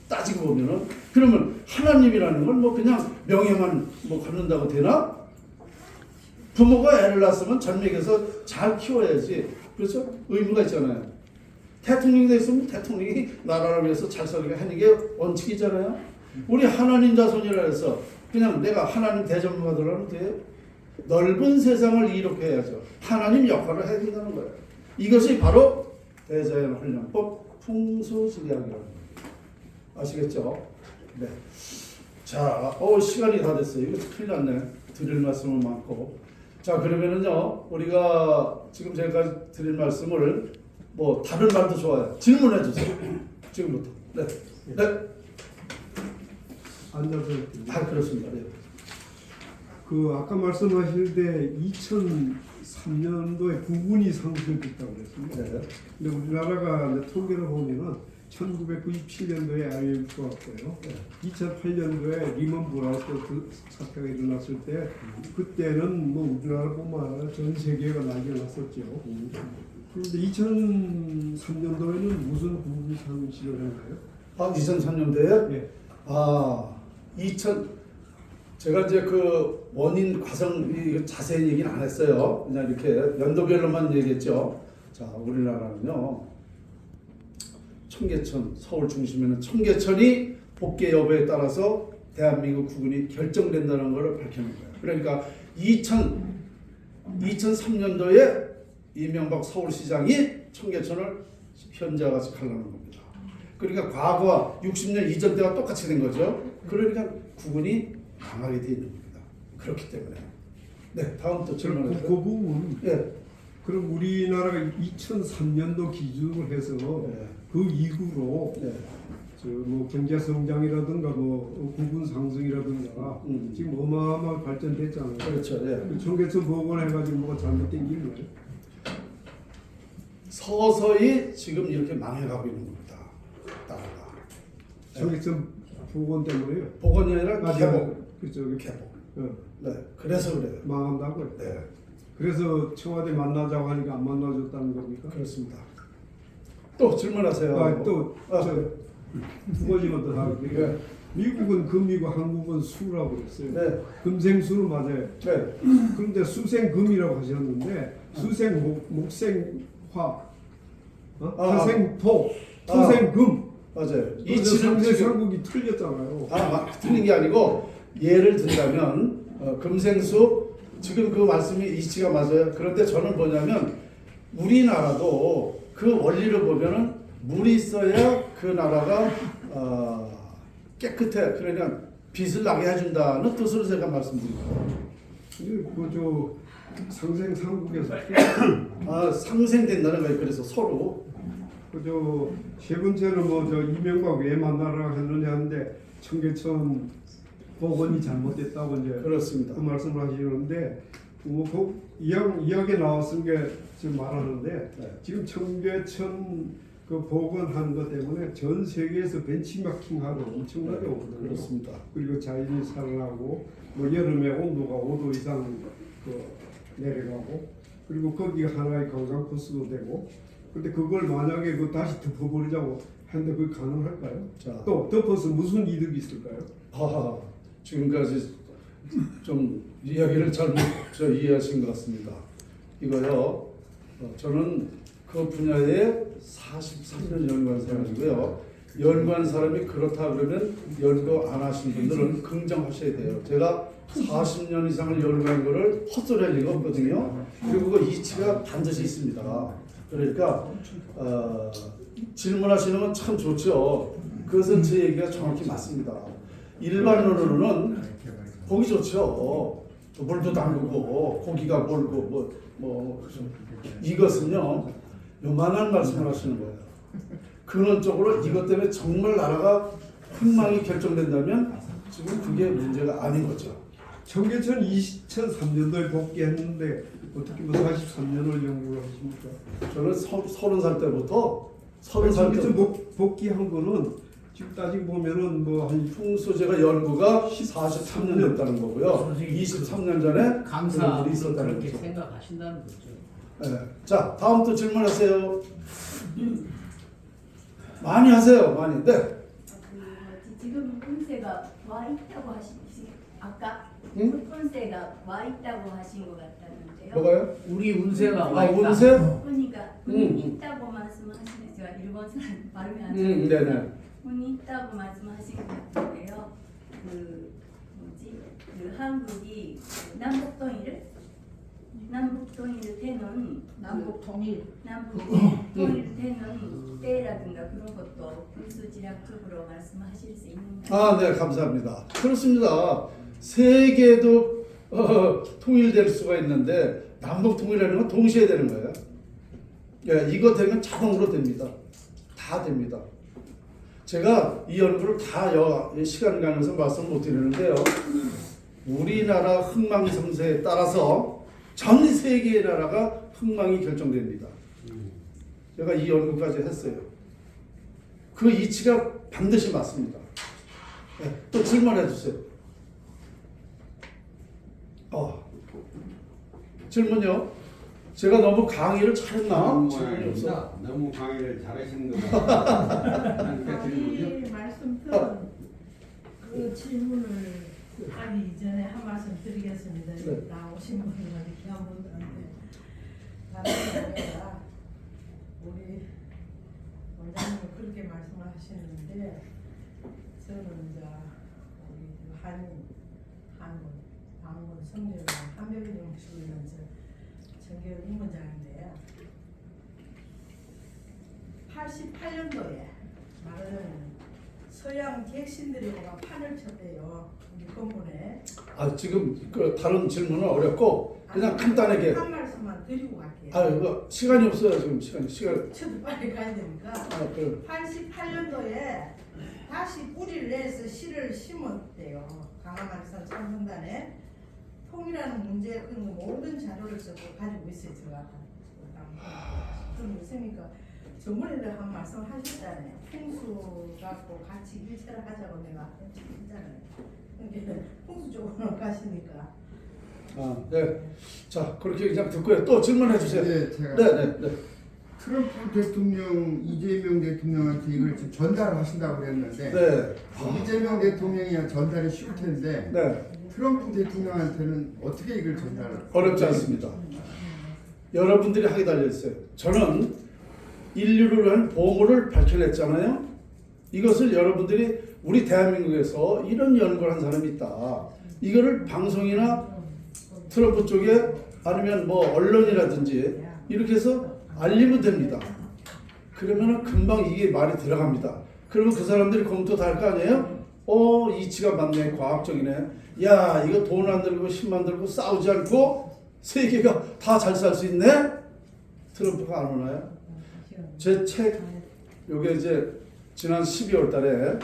따지고 보면은 그러면 하나님이라는 건 뭐 그냥 명예만 뭐 갖는다고 되나? 부모가 애를 낳았으면 잘 먹여서 잘 키워야지. 그렇죠? 의무가 있잖아요. 대통령이 됐으면 대통령이 나라를 위해서 잘 살게 하는 게 원칙이잖아요. 우리 하나님 자손이라 해서 그냥 내가 하나님 대접만 받으려면 돼요? 넓은 세상을 이롭게 해야죠. 하나님 역할을 해야 된다는 거예요. 이것이 바로 대자연 활용법 풍수지리학이라는 거예요. 아시겠죠? 네. 자, 시간이 다 됐어요. 이거 큰일 났네. 드릴 말씀은 많고. 자, 그러면은요, 우리가 지금 제가 드릴 말씀을 뭐 다른 말도 좋아요. 질문해 주세요. 지금부터. 네. 네. 앉아서 그렇습니다. 네. 그 아까 말씀하실 때 2003년도에 부분이 상승됐다고 그랬습니다. 네. 근데 우리나라가 이제 통계를 보면은 1997년도에 IMF가 왔고요. 2008년도에 리먼 브라더스 그 사태가 일어났을 때 그때는 뭐 우리나라뿐만 아니라 전 세계가 난리가 났었죠. 그런데 2003년도에는 무슨 부분이 상승을 했나요? 2003년도에? 예. 제가 이제 그 원인 과정 자세히 얘기는 안 했어요. 그냥 이렇게 연도별로만 얘기했죠. 자, 우리나라는요. 청계천, 서울 중심에는 청계천이 복개 여부에 따라서 대한민국 구분이 결정된다는 것을 밝히는 거예요. 그러니까 2003년도에 이명박 서울시장이 청계천을 현재와 같이 가려는 겁니다. 그러니까 과거와 60년 이전 때와 똑같이 된 거죠. 그러니까 국군이 강하게 돼 있는 겁니다. 그렇기 때문에. 네, 다음 또 그 질문하세요. 부분 예. 그럼 우리나라가 2003년도 기준으로 해서 네. 그 이후로 네. 저 뭐 경제 성장이라든가 뭐 국군 상승이라든가 지금 어마어마하게 발전됐잖아요. 그렇죠. 예. 그 청계천 복원해가지고 뭐가 잘못된 게 있나요? 서서히 지금 이렇게 망해가고 있는 겁니다. 나라가. 청계천 복원 때문에요. 복원이 아니라 개복. 그쪽 개복. 어, 네. 그래서 그래요. 망한다고요. 네. 그래서 청와대 만나자고 하니까 안 만나줬다는 겁니까? 그렇습니다. 또 질문하세요. 두 가지만 더 하겠습니다. 네. 미국은 금이고 한국은 수라고 그랬어요. 네. 금생수는 맞아요. 네. 그런데 수생금이라고 하셨는데 수생 목생화, 화생토, 토생금. 맞아요. 이 이치는 지금 상국이 틀렸잖아요. 틀린 게 아니고 예를 든다면 금생수 지금 그 말씀이 이치가 맞아요. 그런데 저는 뭐냐면 우리나라도 그 원리를 보면은 물이 있어야 그 나라가 깨끗해. 그러니까 빛을 나게 해준다는 뜻으로 제가 말씀드립니다. 그저 상생상국에서 상생된다는 거예요. 그래서 서로 그저 세 번째는 뭐 저 이명박 왜 만나라 했느냐 하는데 청계천 복원이 잘못됐다고 이제 그렇습니다. 그 말씀을 하시는데 뭐 이야기 나왔은 게 지금 말하는데 네. 지금 청계천 그 복원하는 것 때문에 전 세계에서 벤치마킹하러 엄청나게 오거든요. 그렇습니다. 그리고 자연이 살아나고 뭐 여름에 온도가 5도 이상 그 내려가고 그리고 거기가 하나의 관광 코스도 되고 근데 그걸 만약에 그 다시 덮어버리자고 하는데 그게 가능할까요? 자. 또 덮어서 무슨 이득이 있을까요? 지금까지 좀 이야기를 잘못 이해하신 것 같습니다. 이거요. 저는 그 분야에 43년 연구한 사람이고요. 연구한 사람이 그렇다 그러면 연구 안 하신 분들은 긍정하셔야 돼요. 제가 40년 이상을 연구한 거를 헛소리할 리가 없거든요. 그리고 그 이치가 반드시 있습니다. 그러니까 질문하시는 건 참 좋죠. 그것은 제 얘기가 정확히 맞습니다. 일반론으로는 보기 좋죠. 물도 담그고 고기가 몰고 이것은요 요만한 말씀을 하시는 거예요. 근원적으로 이것 때문에 정말 나라가 흥망이 결정된다면 지금 그게 문제가 아닌 거죠. 청계천 2003년도에 복귀했는데 어떻게 뭐 43년을 연구를 하십니까? 저는 30살 때부터 청계천 복귀한 거는 지금 따지고 보면은 뭐한 풍수제가 연구가 43년 됐다는 거고요. 23년 전에 감사 일이 있었다는 그렇게 거죠. 생각하신다는 거죠. 네. 자, 다음 또 질문하세요. 많이 하세요, 많이. 네. 지금 운세가 와 있다고 하신 아까 응? 운세가 와 있다고 하신 것 같다는데요. 뭐가요? 우리 운세가 와 있다. 운세? 그러니까 운이 있다고 말씀하시는 제가 일본 사람 발음이 안 좋은데 네네. 운이 있다고 말씀하신 것 같은데요. 그 한국이 남북 통일을 되는 남북 통일. 남북 통일 되는 때라든가 그런 것도 군수지략적으로 말씀하실 수 있는가요? 네, 감사합니다. 그렇습니다. 세계도 통일될 수가 있는데 남북 통일이라는 건 동시에 되는 거예요. 예, 이거 되면 자동으로 됩니다. 다 됩니다. 제가 이 연구를 다 시간 관계에서 말씀 못 드리는데요. 우리나라 흥망성쇠에 따라서 전 세계의 나라가 흥망이 결정됩니다. 제가 이 연구까지 했어요. 그 이치가 반드시 맞습니다. 네, 또 질문해 주세요. 질문요? 제가 너무 강의를 잘했나? 질문이 없어. 너무 강의를 잘하시는 것 같아요. 아니 말씀 들은 그 질문을 하기 이전에 한 말씀 드리겠습니다. 네. 나오신 분들한테 귀한 분들한테 다른 게 아니라 우리 원장님은 그렇게 말씀을 하시는데 저는 이제 우리 한군 성대로 한백영 주는 정계열 입문장인데요. 88년도에 말은 서양 객신들이 막 판을 쳤대요. 우리 건물에. 아 지금 그 다른 질문은 어렵고 그냥 간단하게. 한 말씀만 드리고 갈게요. 아 이거 시간이 없어요 지금 시간. 저도 빨리 가야 되니까. 아 그. 88년도에 다시 뿌리를 내서 씨를 심었대요. 강화마리산 참선단에 통이라는 문제 그 모든 자료를 저도 가지고 있어요. 제가 그럼 있으니까 저번에도 한 말씀 하셨잖아요. 풍수 갖고 같이 일체를 하자고 내가 했잖아요. 그러니까 풍수 쪽으로 가시니까. 아 네. 자 그렇게 그냥 듣고요. 또 질문해 주세요. 네, 제가 네. 트럼프 대통령, 이재명 대통령한테 이걸 지금 전달을 하신다고 그랬는데 네. 이재명 대통령이야 전달이 쉬울 텐데 네. 트럼프 대통령한테는 어떻게 이걸 전달을? 어렵지 않습니다. 여러분들이 하게 달렸어요. 저는 인류를 위한 보물을 밝혀냈잖아요. 이것을 여러분들이 우리 대한민국에서 이런 연구를 한 사람이 있다. 이거를 방송이나 트럼프 쪽에 아니면 뭐 언론이라든지 이렇게 해서 알리면 됩니다. 그러면 금방 이게 말이 들어갑니다. 그러면 그 사람들이 검토 다 할 거 아니에요? 이치가 맞네, 과학적이네. 야, 이거 돈 안 들고 힘만 들고 싸우지 않고 세계가 다 잘 살 수 있네? 트럼프가 안 오나요? 제 책, 요게 이제 지난 12월 달에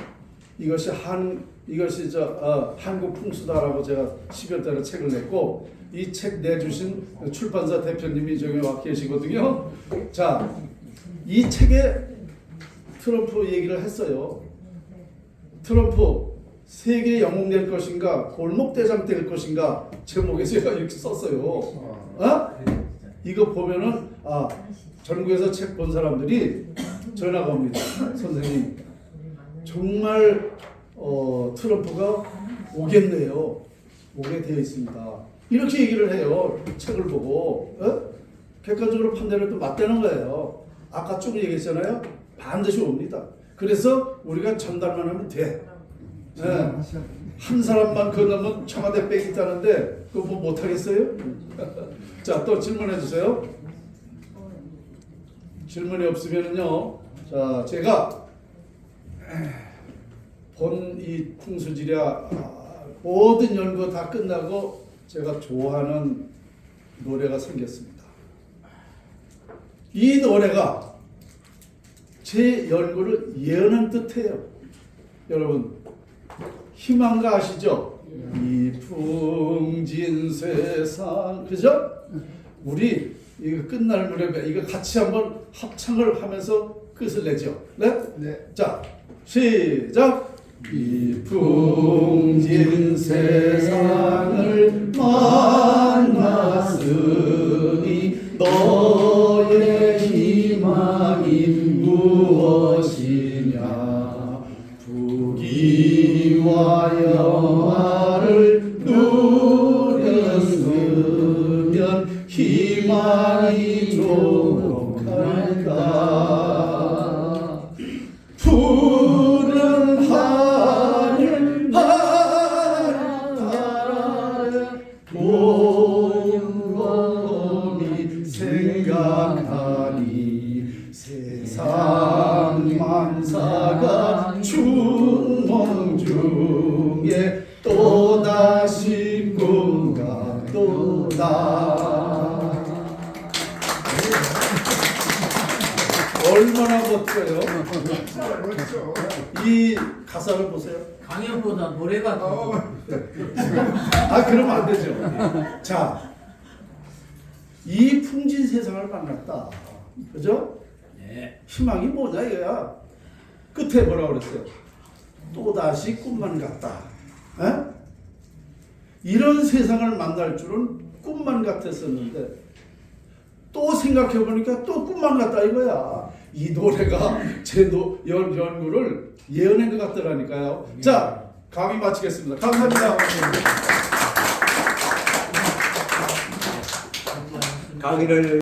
이것이 한국 풍수다라고 제가 12월 달에 책을 냈고 이 책 내주신 출판사 대표님이 저기 와 계시거든요. 자, 이 책에 트럼프 얘기를 했어요. 트럼프 세계 영웅 될 것인가 골목대장 될 것인가 제목에 제가 이렇게 썼어요. 이거 보면은 전국에서 책 본 사람들이 전화가 옵니다. 선생님 정말 트럼프가 오겠네요. 오게 되어 있습니다. 이렇게 얘기를 해요. 책을 보고 객관적으로 판단을 또 맞대는 거예요. 아까 쭉 얘기했잖아요. 반드시 옵니다. 그래서 우리가 전달만 하면 돼. 한 사람만 건너면 청와대 빽 있다는데 그거 뭐 못하겠어요? 자, 또 질문해 주세요. 질문이 없으면요. 자, 제가 본 이 풍수지랴 모든 연구 다 끝나고 제가 좋아하는 노래가 생겼습니다. 이 노래가 제 연구를 예언한 듯해요. 여러분 희망가 아시죠? 이 풍진 세상, 그죠? 우리 이거 끝날 무렵에 이거 같이 한번 합창을 하면서 끝을 내죠. 네? 네. 자, 시작. 이 풍진 세상을 만났으니 너의 희망이 무엇이냐? 부귀와 영화를 누렸으면 희망이 조금할까? 푸른 하늘 바라에 곰곰이 생각하니 세상 만사가 추몽 중에 또다시 꿈 같도다. 얼마나 멋져요? 그렇죠. 이 가사를 보세요. 강연보다 노래가 더 그러면 안 되죠. 자, 이 풍진 세상을 만났다. 그죠? 네. 희망이 뭐냐 이거야. 끝에 뭐라 그랬어요? 또다시 꿈만 같다. 에? 이런 세상을 만날 줄은 꿈만 같았었는데 또 생각해보니까 또 꿈만 같다 이거야. 이 노래가 제 연구를 예언한 것 같더라니까요. 자, 강의 마치겠습니다. 감사합니다. 강의를